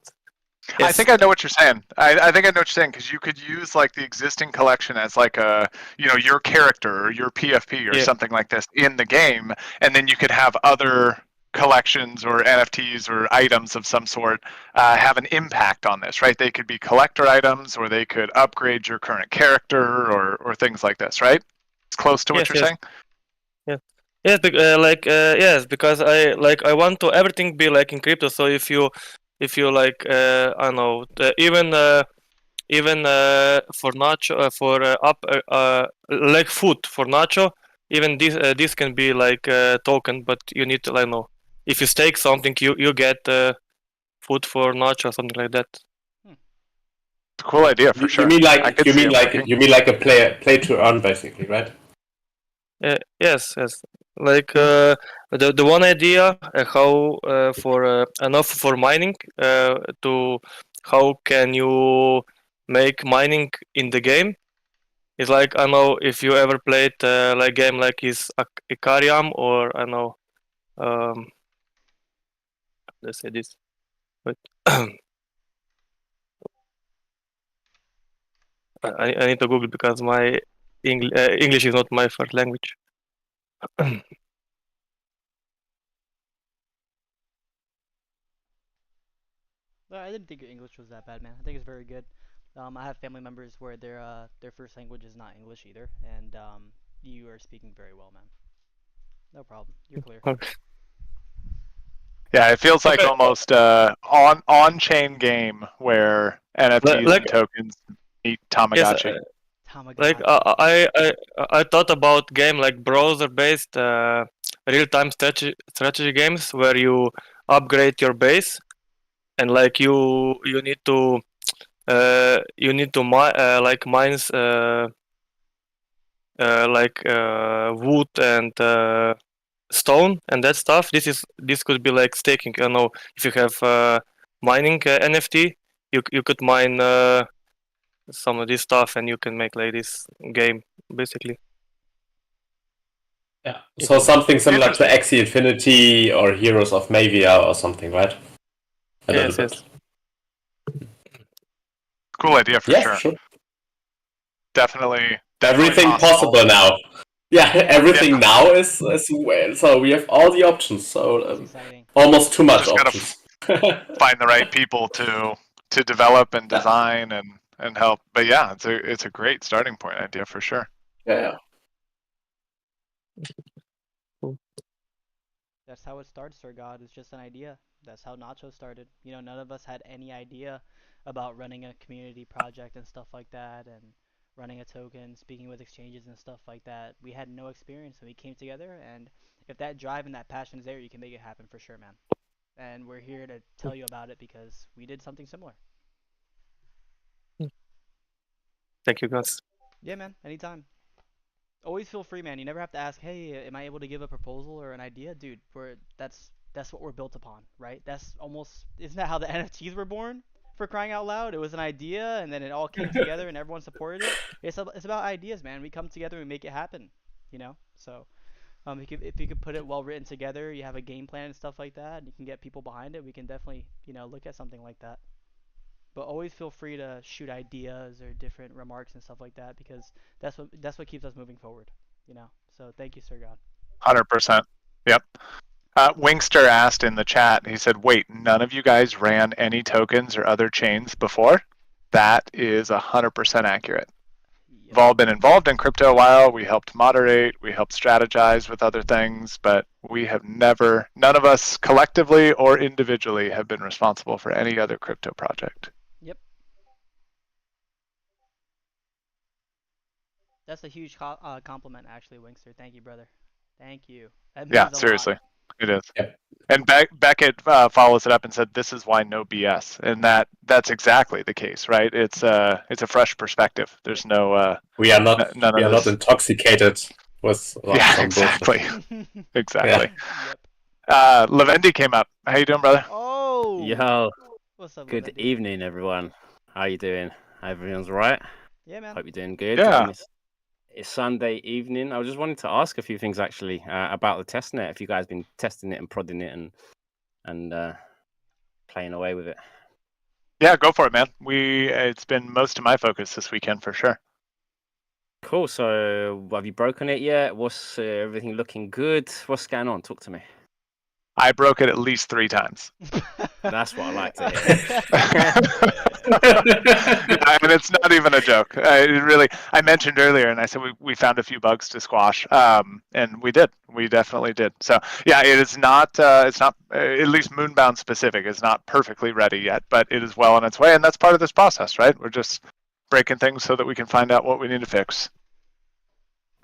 I yes, think I know what you're saying. I think I know what you're saying because you could use like the existing collection as like a your character or your PFP or yeah, something like this in the game, and then you could have other collections or NFTs or items of some sort have an impact on this, right? They could be collector items or they could upgrade your current character or things like this, right? It's close to what yes, you're yes. saying. Yeah. Yes, yes, because I want to everything be like in crypto. So if you like I don't know even for Nacho for up like food for Nacho, even this can be like token, but you need to like know if you stake something, you get food for Nacho or something like that. Hmm. It's a cool idea for You sure. mean I like could see it working. a play to earn basically, right? Yes, yes. Like the one idea how for enough for mining to how can you make mining in the game is like I know if you ever played like game like is Icarium or I know um let's say this but I need to Google because my English is not my first language. Well, I didn't think your English was that bad, man. I think it's very good. I have family members where their first language is not English either, and you are speaking very well, man. No problem. You're clear. Okay. Yeah, it feels like Okay. almost on chain game where NFTs Like and tokens meet yes, Tamagotchi. like Tamagotchi. I thought about game like browser based real time strategy games where you upgrade your base and like you need to like mines like wood and stone and that stuff. This could be like staking. I know if you have mining NFT, you could mine some of this stuff and you can make like this game basically. Yeah. So something similar to Interesting. Axie Infinity or Heroes of Mavia or something, right? A little Yes, bit. Cool idea for Yeah, sure. for sure. Definitely Everything possible. possible now. Yeah, everything Yeah. now is well. So we have all the options. So It's exciting. almost too much Just gotta options. find the right people to develop and design and help. But yeah, it's a great starting point idea for sure. Yeah. That's how it starts, Sir God. It's just an idea. That's how Nacho started. You know, none of us had any idea about running a community project and stuff like that, and running a token, speaking with exchanges and stuff like that. We had no experience, and we came together. And if that drive and that passion is there, you can make it happen for sure, man. And we're here to tell you about it because we did something similar. Thank you, guys. Yeah, man. Anytime. Always feel free, man. You never have to ask, "Hey, am I able to give a proposal or an idea?" Dude, that's what we're built upon, right? That's almost isn't that how the NFTs were born? For crying out loud, it was an idea, and then it all came together, and everyone supported it. It's about ideas, man. We come together and make it happen, you know. So, if you could put it well written together, you have a game plan and stuff like that, and you can get people behind it. We can definitely, look at something like that. But always feel free to shoot ideas or different remarks and stuff like that because that's what keeps us moving forward, you know. So thank you, Sir God. 100%. Yep. Wingster asked in the chat, he said, wait, none of you guys ran any tokens or other chains before? That is 100% accurate. We've Yep. all been involved in crypto a while. We helped moderate, we helped strategize with other things, but we have never, none of us collectively or individually have been responsible for any other crypto project. Yep. That's a huge compliment, actually, Wingster. Thank you, brother. Thank you. That Yeah, means a lot. seriously, it is. Yep. And Beckett follows it up and said, "This is why no BS," and that's exactly the case, right? It's a fresh perspective. There's no We are not none of this. intoxicated with Yeah, some exactly, bullshit. exactly. Yep. Lavendi came up. How you doing, brother? Oh. Yo, What's up, good Levendi? evening, everyone. How you doing? Everyone's right? Yeah, man. Hope you're doing good. Yeah. It's Sunday evening. I just wanted to ask a few things actually about the testnet. If you guys been testing it and prodding it and playing away with it. Yeah, go for it, man. It's been most of my focus this weekend for sure. Cool. So, have you broken it yet? What's everything looking good? What's going on? Talk to me. I broke it at least 3 times. That's what I like to hear. Yeah, and it's not even a joke. I mentioned earlier, and I said we found a few bugs to squash, and we did. We definitely did. So yeah, it is not. It's not at least Moonbound specific. Is not perfectly ready yet, but it is well on its way, and that's part of this process, right? We're just breaking things so that we can find out what we need to fix.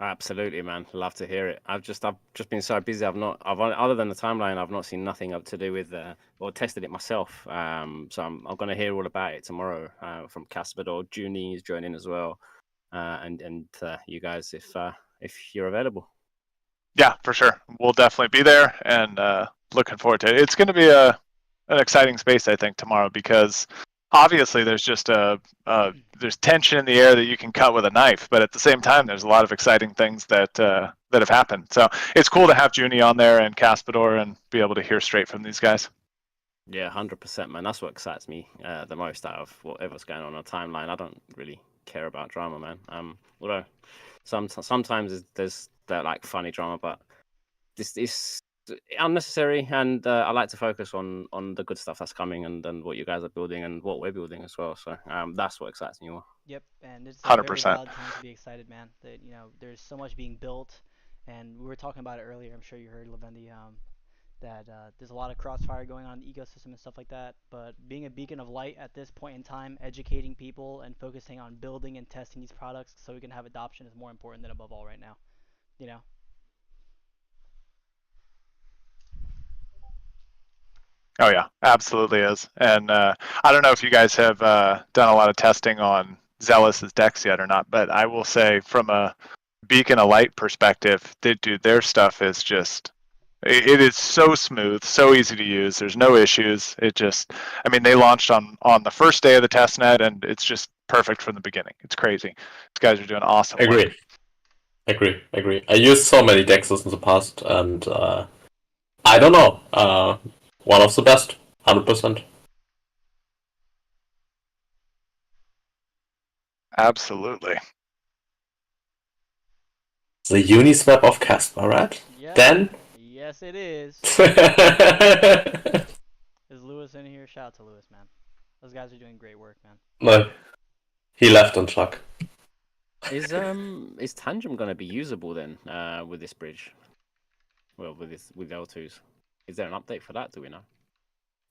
Absolutely, man. Love to hear it. I've just been so busy. Other than the timeline, I've not seen nothing up to do with or tested it myself. So I'm going to hear all about it tomorrow from Casper or Junie is joining as well, and you guys if you're available. Yeah, for sure. We'll definitely be there, and looking forward to it. It's going to be an exciting space, I think, tomorrow because obviously there's just there's tension in the air that you can cut with a knife, but at the same time there's a lot of exciting things that have happened. So it's cool to have Junie on there and Caspador and be able to hear straight from these guys. Yeah, 100%, man. That's what excites me the most out of whatever's going on the timeline. I don't really care about drama, man. Although sometimes there's that like funny drama, but this is unnecessary, and I like to focus on the good stuff that's coming and what you guys are building and what we're building as well. So that's what excites me more. Yep, and it's a very 100%. valid time to be excited, man. That there's so much being built, and we were talking about it earlier. I'm sure you heard Lavendi, that there's a lot of crossfire going on in the ecosystem and stuff like that. But being a beacon of light at this point in time, educating people and focusing on building and testing these products so we can have adoption is more important than above all right now. You know. Oh yeah, absolutely is. And I don't know if you guys have done a lot of testing on Zealous's decks yet or not, but I will say from a Beacon of Light perspective, dude, their stuff is just it is so smooth, so easy to use. There's no issues. I mean, they launched on the first day of the testnet, and it's just perfect from the beginning. It's crazy. These guys are doing awesome work. Agreed. Agree. I used so many dexes in the past, and I don't know. One of the best, 100%. Absolutely. The Uniswap of Casper, right? Yep. Dan? Yes, it is. Is Lewis in here? Shout out to Lewis, man. Those guys are doing great work, man. No, he left on Chuck. Is Tangent gonna be usable then with this bridge? Well, with L2s. Is there an update for that? Do we know?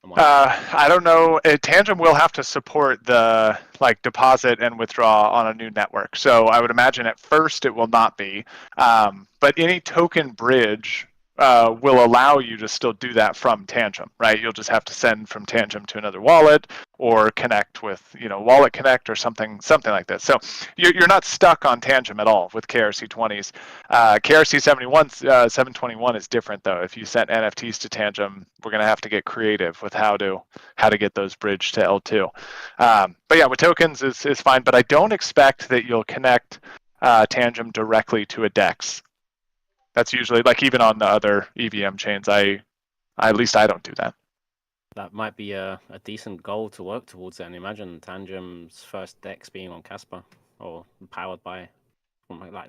I don't know. Tangent will have to support the deposit and withdraw on a new network. So I would imagine at first it will not be. But any token bridge will allow you to still do that from Tangent, right? You'll just have to send from Tangent to another wallet or connect with, Wallet Connect or something like that. So you're not stuck on Tangent at all with KRC20s. KRC 721 is different though. If you sent NFTs to Tangent, we're gonna have to get creative with how to get those bridged to L2. But yeah, with tokens is fine. But I don't expect that you'll connect Tangent directly to a DEX. That's usually even on the other EVM chains. At least I don't do that. That might be a decent goal to work towards then. Imagine Tangent's first DEX being on Casper or powered by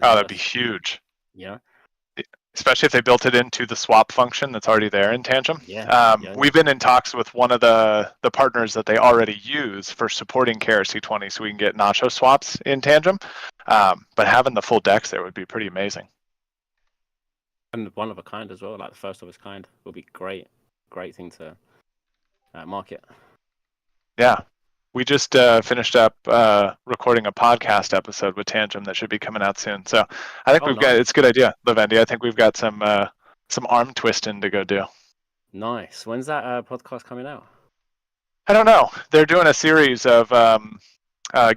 That'd be huge. Yeah. Especially if they built it into the swap function that's already there in Tangent. Yeah. We've been in talks with one of the partners that they already use for supporting KRC20, so we can get Nacho swaps in Tangent. But having the full DEX there would be pretty amazing. And one of a kind as well, like the first of its kind, would be great thing to market. Yeah. We just finished up recording a podcast episode with Tangent that should be coming out soon. So I think it's a good idea, Levendi. I think we've got some arm twisting to go do. Nice. When's that podcast coming out? I don't know. They're doing a series of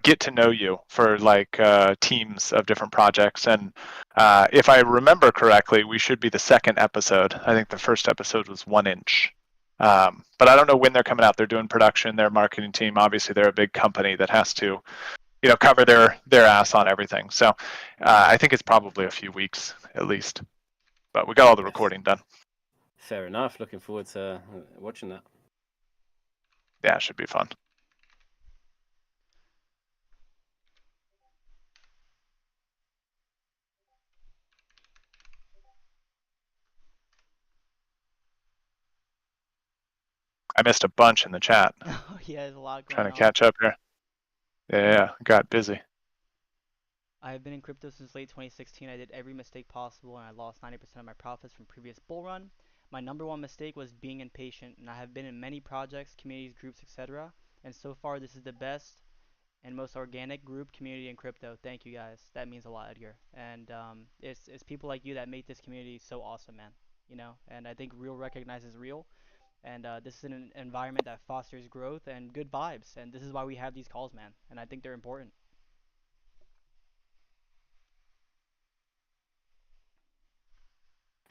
get to know you for teams of different projects, and if I remember correctly, we should be the second episode. I think the first episode was 1 inch. But I don't know when they're coming out. They're doing production, their marketing team. Obviously, they're a big company that has to, cover their ass on everything. So I think it's probably a few weeks at least. But we got all the recording done. Fair enough. Looking forward to watching that. Yeah, it should be fun. I missed a bunch in the chat. Oh yeah, there's a lot going Trying on. to catch up here. Yeah, got busy. I have been in crypto since late 2016. I did every mistake possible and I lost 90% of my profits from previous bull run. My number one mistake was being impatient, and I have been in many projects, communities, groups, etc. And so far this is the best and most organic group community in crypto. Thank you guys. That means a lot, Edgar. And it's people like you that make this community so awesome, man. And I think real recognizes real. And this is an environment that fosters growth and good vibes. And this is why we have these calls, man. And I think they're important.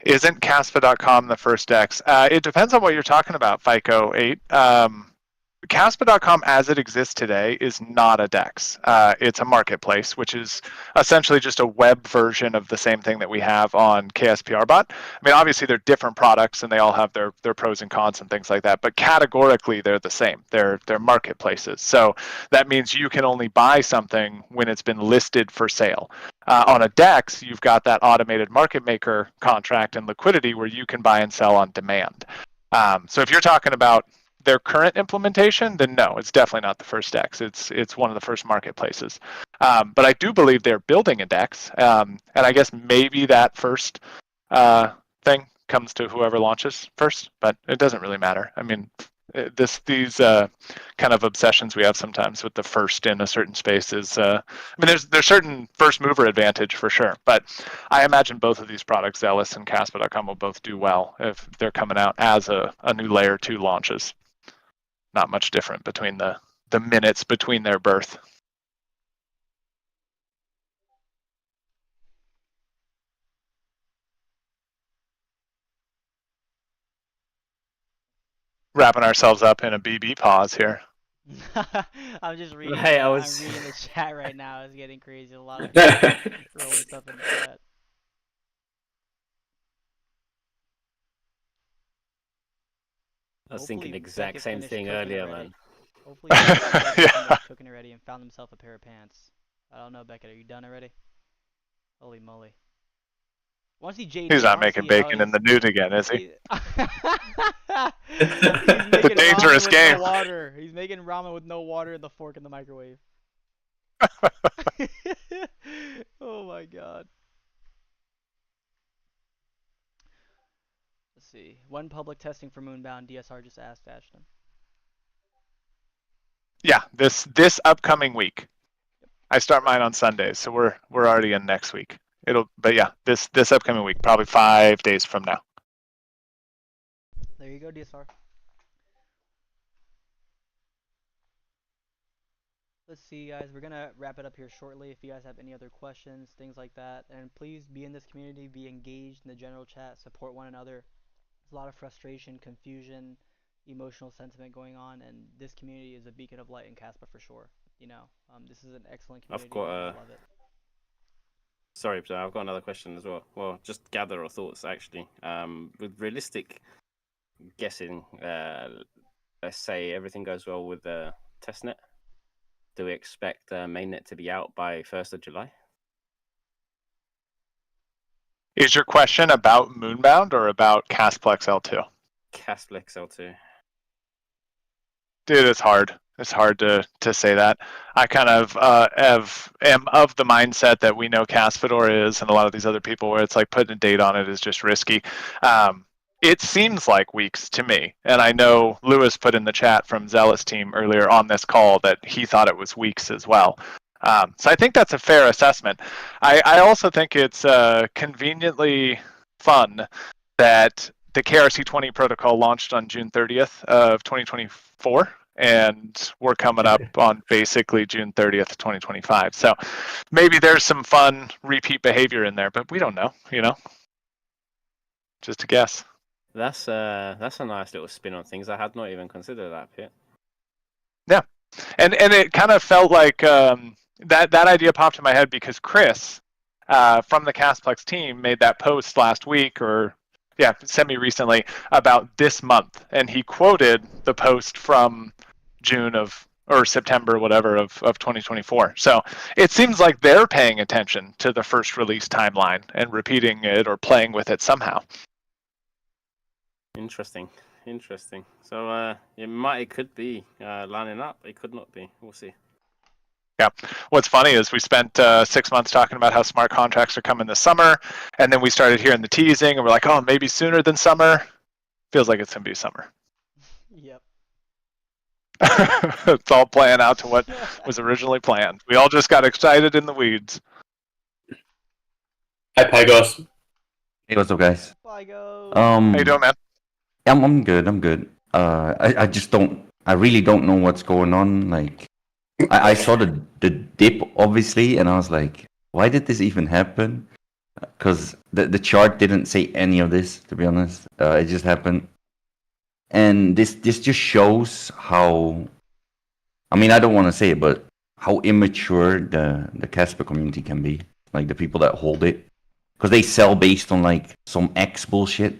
Isn't Caspa.com the first DEX? It depends on what you're talking about, FICO8. Caspa.com as it exists today is not a DEX. It's a marketplace, which is essentially just a web version of the same thing that we have on KSPRBot. I mean, obviously they're different products and they all have their pros and cons and things like that, but categorically they're the same. They're marketplaces. So that means you can only buy something when it's been listed for sale. On a DEX, you've got that automated market maker contract and liquidity where you can buy and sell on demand. So if you're talking about their current implementation, then no, it's definitely not the first DEX. It's one of the first marketplaces. But I do believe they're building a DEX, and I guess maybe that first thing comes to whoever launches first, but it doesn't really matter. I mean, these kind of obsessions we have sometimes with the first in a certain space is, I mean, there's certain first mover advantage for sure, but I imagine both of these products, Zealous and Caspa.com, will both do well if they're coming out as a new layer 2 launches. Not much different between the minutes between their birth. Wrapping ourselves up in a BB pause here. I'm just reading. Hey, I I'm was. reading the chat right now. It's getting crazy. A lot of people throwing stuff in the chat. I was thinking Hopefully the exact Beckett same finished thing cooking earlier, already. man. Hopefully Beckett Yeah. finished cooking already and found himself a pair of pants. I don't know, Beckett. Are you done already? Holy moly! I want to see JD. He's I not want to making see how bacon in his. the nude again, is he? He... He's making ramen dangerous with no game. water. He's making ramen with no water and the fork in the microwave. Oh my god. Let's see. When public testing for Moonbound, DSR just asked Ashton. Yeah, this upcoming week. I start mine on Sundays, so we're already in next week. But yeah, this upcoming week, probably 5 days from now. There you go, DSR. Let's see, guys. We're gonna wrap it up here shortly. If you guys have any other questions, things like that, and please be in this community, be engaged in the general chat, support one another. There's a lot of frustration, confusion, emotional sentiment going on, and this community is a beacon of light in Caspa for sure. This is an excellent I've community, and I got love it. Sorry, but I've got another question as well. Well, just gather our thoughts actually. With realistic guessing, let's say everything goes well with the testnet. Do we expect mainnet to be out by 1st of July? Is your question about Moonbound or about Castplex L2? Casplex L2. Dude, it's hard. It's hard to say that. I kind of am of the mindset that we know Casfador is, and a lot of these other people, where it's like putting a date on it is just risky. It seems like weeks to me, and I know Lewis put in the chat from Zealous team earlier on this call that he thought it was weeks as well. So I think that's a fair assessment. I also think it's conveniently fun that the KRC20 protocol launched on June 30th of 2024, and we're coming up on basically June 30th, 2025. So maybe there's some fun repeat behavior in there, but we don't know, just a guess. That's a nice little spin on things. I had not even considered that, Pete. Yeah, and it kind of felt like that idea popped in my head because Chris from the Castplex team made that post last week, or semi-recently, about this month, and he quoted the post from June or September, whatever, of 2024. So it seems like they're paying attention to the first release timeline and repeating it or playing with it somehow. Interesting. So it could be lining up. It could not be. We'll see. Yeah. What's funny is we spent 6 months talking about how smart contracts are coming this summer, and then we started hearing the teasing, and we're like, oh, maybe sooner than summer. Feels like it's going to be summer. Yep. It's all playing out to what was originally planned. We all just got excited in the weeds. Hi, Pygos. Hey, what's up, guys? Bye, go. How you doing, man? I'm good. I just don't. I really don't know what's going on. Like, I saw the dip obviously, and I was like, why did this even happen? Because the chart didn't say any of this, to be honest. It just happened, and this just shows how. I mean, I don't want to say it, but how immature the Casper community can be. Like the people that hold it, because they sell based on like some X bullshit.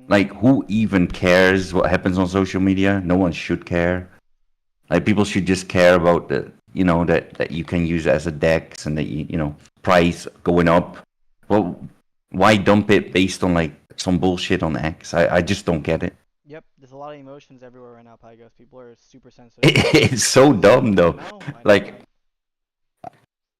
Like, who even cares what happens on social media? No one should care. Like, people should just care about that you can use it as a DEX and that price going up. Well, why dump it based on like some bullshit on X? I just don't get it. Yep, there's a lot of emotions everywhere right now, Pygos. People are super sensitive. It's so dumb though. I know. Like,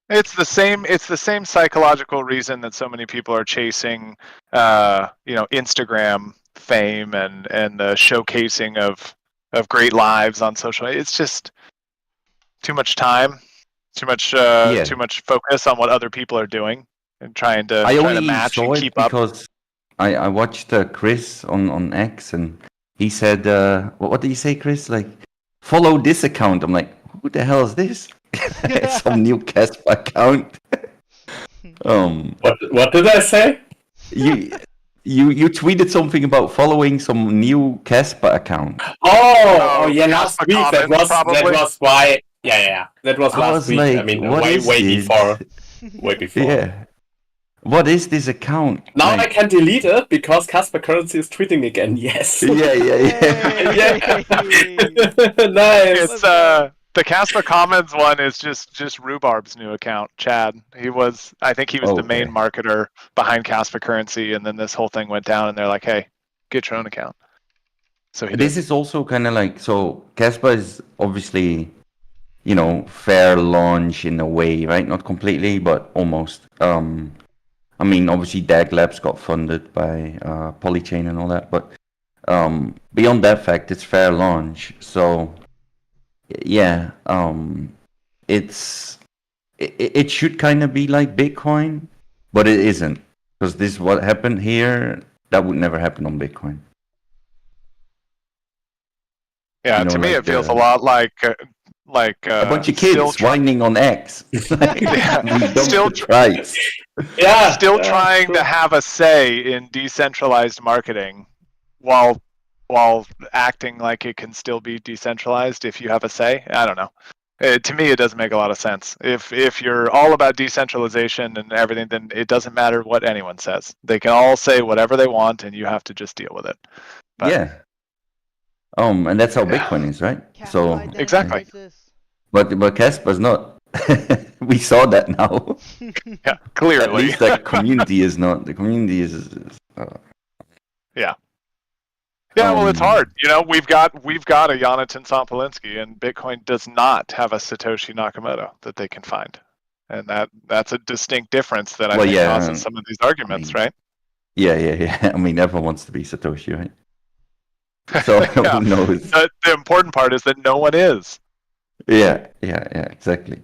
It's the same psychological reason that so many people are chasing Instagram fame and the showcasing of great lives on social media. It's just too much time, too much focus on what other people are doing and trying to match and keep up. Because I watched Chris on X, and he said, what did he say, Chris? Like, follow this account. I'm like, who the hell is this? Some new Casper account. What did I say? you tweeted something about following some new Casper account. Oh yeah, last Casper week that comments, was probably. why. Yeah. That was I last was week. I like, mean, what way is this? before. Way before. Yeah. What is this account? Now I Like, can delete it because Casper Currency is tweeting again. Yes. yeah. Yay! Nice. It's the Casper Commons one is just Rhubarb's new account, Chad. I think he was the main Okay. marketer behind Casper Currency, and then this whole thing went down, and they're like, "Hey, get your own account." So he This did. is also kind of like, so Casper is obviously, fair launch in a way, right? Not completely, but almost. I mean, obviously, DAG Labs got funded by Polychain and all that, but beyond that fact, it's fair launch. So, yeah, it should kind of be like Bitcoin, but it isn't, because this what happened here. That would never happen on Bitcoin. Yeah, to me, it feels a lot like a bunch of kids whining on X. Still tries. Yeah. Still trying to have a say in decentralized marketing, while acting like it can still be decentralized if you have a say. I don't know. To me, it doesn't make a lot of sense. If you're all about decentralization and everything, then it doesn't matter what anyone says. They can all say whatever they want, and you have to just deal with it. But, yeah. And that's how Bitcoin is, right? So exactly. But Casper's not. We saw that now. Yeah, clearly. At least that community is not. The community is. Yeah. Yeah, well, it's hard. We've got a Jonathan Sampolinsky, and Bitcoin does not have a Satoshi Nakamoto that they can find, and that's a distinct difference that I think causes some of these arguments, right? Yeah. I mean, everyone wants to be Satoshi, right? So who knows? The important part is that no one is. Yeah, exactly.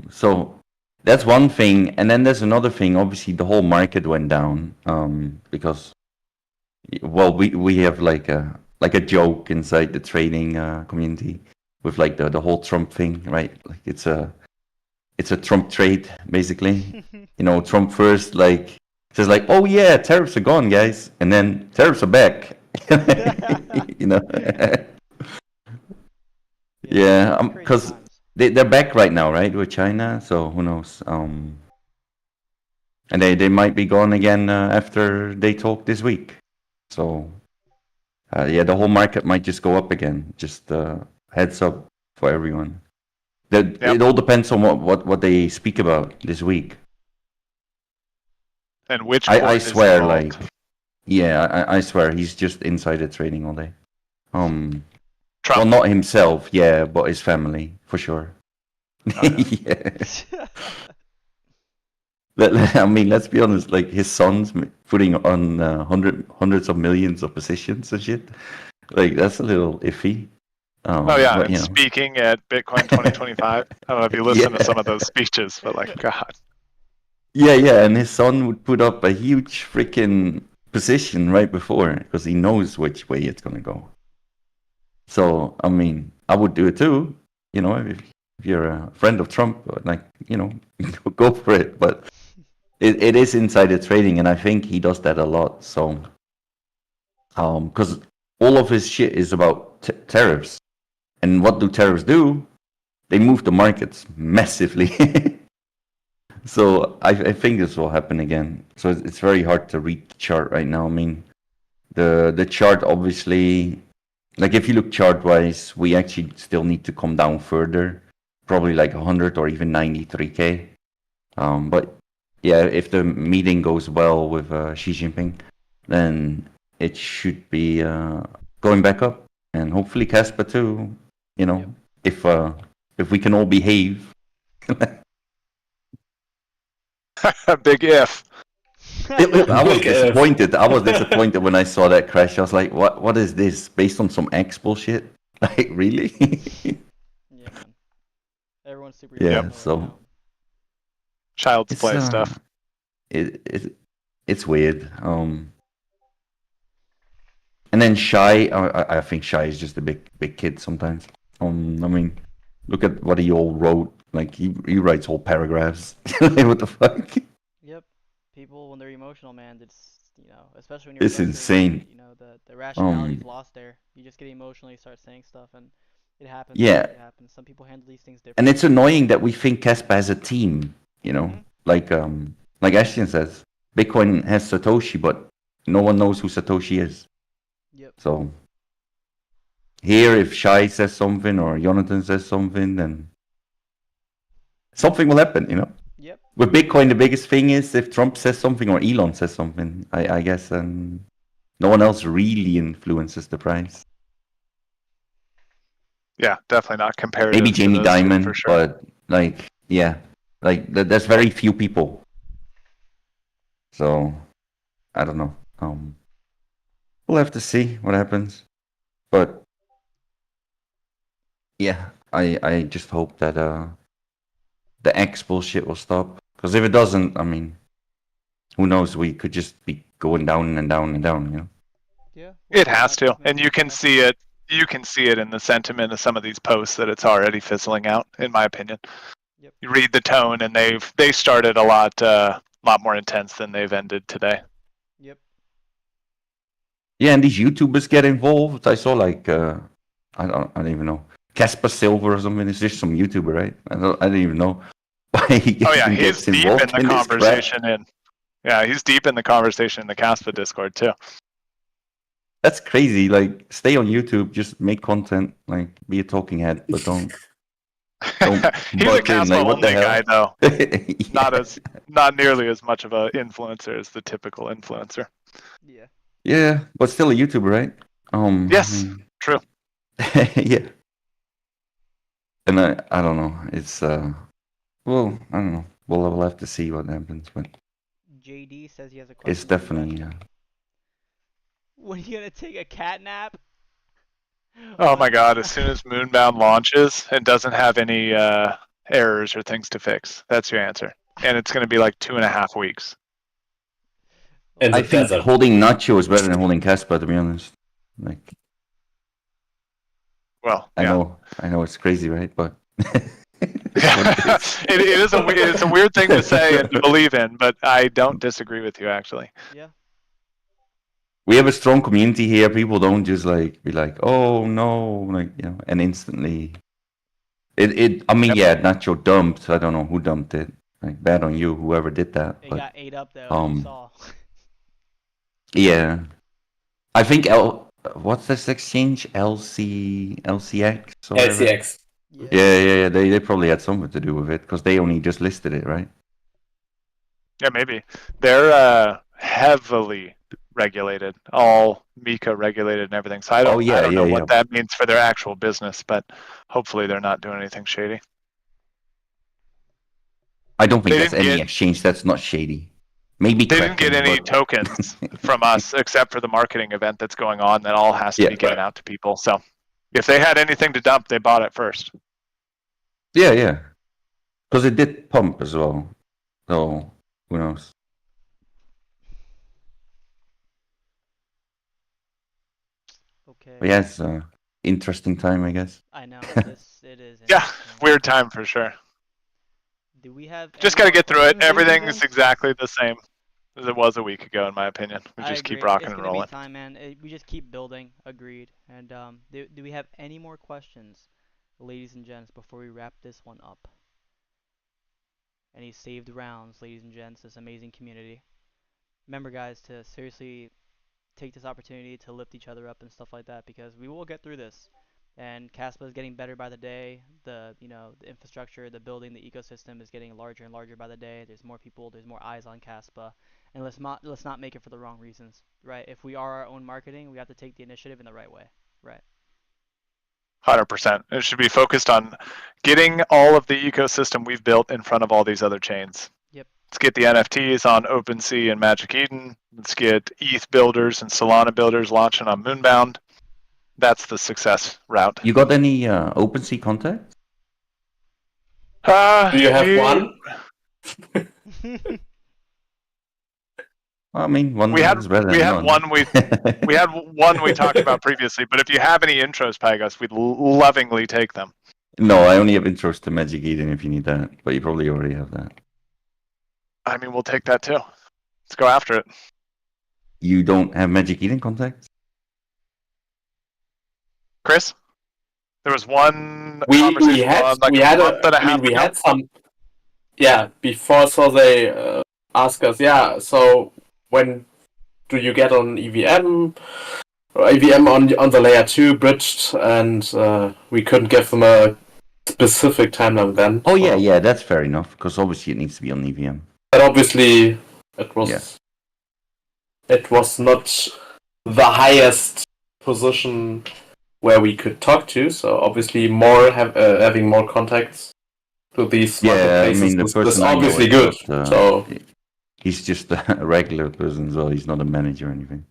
So that's one thing, and then there's another thing. Obviously, the whole market went down. Because, well, we have like a joke inside the trading community with like the whole Trump thing, right? Like it's a Trump trade basically. Trump first like says like, oh yeah, tariffs are gone, guys, and then tariffs are back. Yeah, because they're back right now, right, with China. So who knows? And they might be gone again after they talk this week. So the whole market might just go up again. Just heads up for everyone. It all depends on what they speak about this week. And which I swear, like. Yeah, I swear he's just insider trading all day. Trump. Well, not himself, yeah, but his family for sure. Oh, yeah. I mean, let's be honest. Like his son's putting on hundreds of millions of positions and shit. Like that's a little iffy. But, speaking at Bitcoin 2025. I don't know if you listen to some of those speeches, but like, God. Yeah, and his son would put up a huge freaking position right before because he knows which way it's gonna go. So I mean, I would do it too. If you're a friend of Trump, like go for it. But it is insider trading, and I think he does that a lot. So, because all of his shit is about tariffs, and what do tariffs do? They move the markets massively. So I think this will happen again. So it's very hard to read the chart right now. I mean, the chart obviously, like if you look chart wise, we actually still need to come down further, probably like 100 or even 93K. But yeah, if the meeting goes well with Xi Jinping, then it should be going back up, and hopefully Casper too. If we can all behave. Big if. I was disappointed. I was disappointed when I saw that crash. I was like, "What is this? Based on some X bullshit? Like, really?" Yeah, man. Everyone's super. Yeah. So. Child's play stuff. It's weird. And then Shy. I think Shy is just a big kid sometimes. I mean, look at what he all wrote. Like he writes whole paragraphs. What the fuck? Yep. People, when they're emotional, man, it's Especially when you're It's frustrated. insane. The rationality's lost there. You just get emotionally start saying stuff, and it happens. Yeah. It happens. Some people handle these things And differently. it's annoying that we think Casper as a team, like Ashton says, Bitcoin has Satoshi, but no one knows who Satoshi is. Yep. So here, if Shai says something or Jonathan says something, then something will happen, Yep. With Bitcoin, the biggest thing is if Trump says something or Elon says something, I guess, no one else really influences the price. Yeah, definitely not comparative. Maybe to Jamie those two, Dimon, for sure. but there's very few people. So I don't know. We'll have to see what happens. But yeah, I just hope that the X bullshit will stop. Because if it doesn't, I mean, who knows? We could just be going down and down and down, Yeah. It has to, and you can see it. You can see it in the sentiment of some of these posts that it's already fizzling out, in my opinion. Yep. You read the tone, and they started a lot more intense than they've ended today. Yep. Yeah, and these YouTubers get involved. I saw I don't even know, Casper Silver or something. It's just some YouTuber, right? I don't even know why he He's gets deep involved in the in this crap. conversation. He's deep in the conversation in the Caspa Discord too. That's crazy. Like, stay on YouTube, just make content, like be a talking head, but don't He's a butt in. Caspa Like, what the only guy hell? though. Not nearly as much of an influencer as the typical influencer. Yeah. Yeah, but still a YouTuber, right? Yes, true. Yeah. And I don't know. It's well, I don't know. We'll have to see what happens, but JD says he has a question. it's definitely. When are you gonna take a cat nap? Oh my god, as soon as Moonbound launches and doesn't have any errors or things to fix, that's your answer. And it's going to be like 2.5 weeks. I think holding Nacho is better than holding Casper, to be honest. Like, well, I know it's crazy, right? But it's a weird thing to say and to believe in, but I don't disagree with you actually. Yeah. We have a strong community here. People don't just be like, oh no, and instantly. I mean, yeah, Nacho dumped. I don't know who dumped it. Like, bad on you, whoever did that. It but, got ate up though. You saw. Yeah, I think what's this exchange? LCX. Or LCX. Yeah. They probably had something to do with it because they only just listed it, right? Yeah, maybe. They're heavily regulated, all Mika regulated and everything. So I don't know what that means for their actual business, but hopefully they're not doing anything shady. I don't think there's any exchange that's not shady. Maybe they didn't get any tokens from us except for the marketing event that's going on that all has to be given out to people. So if they had anything to dump, they bought it first. Yeah. Because it did pump as well. So who knows? Okay. But yeah, it's an interesting time, I guess. I know. It is. Yeah, weird time for sure. Do we have? Just got to get through it. Everything is exactly the same as it was a week ago, in my opinion. We just keep rocking and rolling. It's gonna be time, man. We just keep building. Agreed. And do we have any more questions, ladies and gents, before we wrap this one up? Any saved rounds, ladies and gents? This amazing community. Remember, guys, to seriously take this opportunity to lift each other up and stuff like that, because we will get through this. And Caspa is getting better by the day. The infrastructure, the building, the ecosystem is getting larger and larger by the day. There's more people, there's more eyes on Caspa, and let's not make it for the wrong reasons, right? If we are our own marketing, we have to take the initiative in the right way, right? 100%. It should be focused on getting all of the ecosystem we've built in front of all these other chains. Yep. Let's get the NFTs on OpenSea and Magic Eden. Let's get ETH builders and Solana builders launching on Moonbound. That's the success route. You got any OpenSea contacts? Do you have one? I mean, one. We had none. one. We had one we talked about previously. But if you have any intros, Pagos, we'd lovingly take them. No, I only have intros to Magic Eden if you need that. But you probably already have that. I mean, we'll take that too. Let's go after it. You don't have Magic Eden contacts? Chris, there was one We conversation had on like we a had month and a I mean half we ago. had some before, so they asked us, so when do you get on EVM or EVM on the layer 2 bridged, and we couldn't give them a specific timeline then. Oh yeah, that's fair enough, because obviously it needs to be on EVM. But obviously it was not the highest position where we could talk to, so obviously having more contacts to these marketplaces I mean, the is person I know obviously is good. not, So he's just a regular person, so he's not a manager or anything.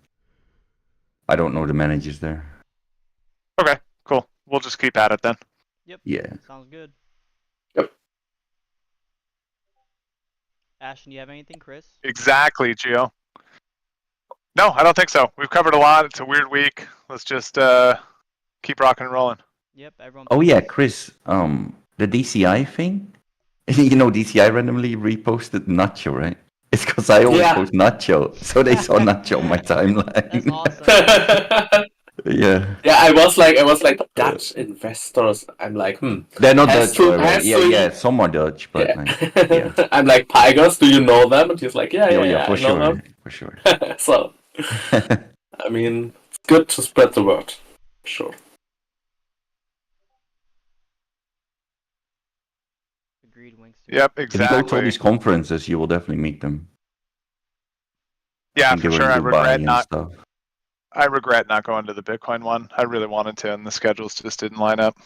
I don't know the managers there. Okay, cool. We'll just keep at it then. Yep. Yeah. Sounds good. Yep. Ashton, do you have anything, Chris? Exactly, Gio. No, I don't think so. We've covered a lot. It's a weird week. Let's just keep rocking and rolling. Yep. Everyone. Oh yeah, focus. Chris. The DCI thing. You know, DCI randomly reposted Nacho, right? It's because I always post Nacho, so they saw Nacho on my timeline. That's awesome. Yeah. Yeah, I was like Dutch investors. I'm like, They're not has Dutch, to- by the way. has to- Yeah, some are Dutch, but Yeah. like, yeah. I'm like, Pygos, do you know them? And he's like, yeah, for I know sure, them. for sure. So, I mean, it's good to spread the word. Sure. Agreed, Winks. Yep, If you go to all exactly. these conferences, you will definitely meet them. Yeah, And for they were sure. in Dubai and stuff. I regret not going to the Bitcoin one. I really wanted to, and the schedules just didn't line up.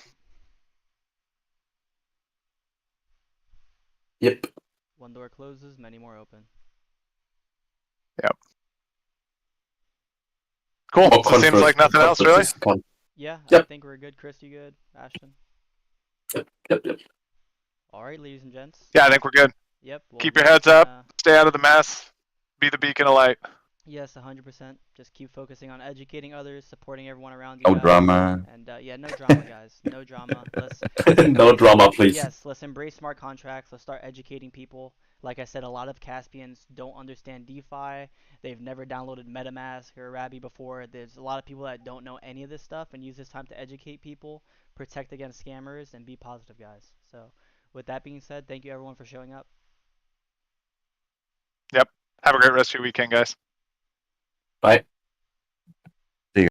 Yep. One door closes, many more open. Yep. Cool. More So it seems like nothing else, really. conferences to come. Yeah, Yep. I think we're good. Chris, you good? Ashton? Yep. All right, ladies and gents. Yeah, I think we're good. Yep. Well, Keep your heads up. Stay out of the mess. Be the beacon of light. Yes, 100%. Just keep focusing on educating others, supporting everyone around you. No guys. drama. And no drama, guys. No drama. Let's No drama, please. Yes, let's embrace smart contracts. Let's start educating people. Like I said, a lot of Caspians don't understand DeFi. They've never downloaded MetaMask or Rabby before. There's a lot of people that don't know any of this stuff, and use this time to educate people, protect against scammers, and be positive, guys. So, with that being said, thank you everyone for showing up. Yep. Have a great rest of your weekend, guys. Bye.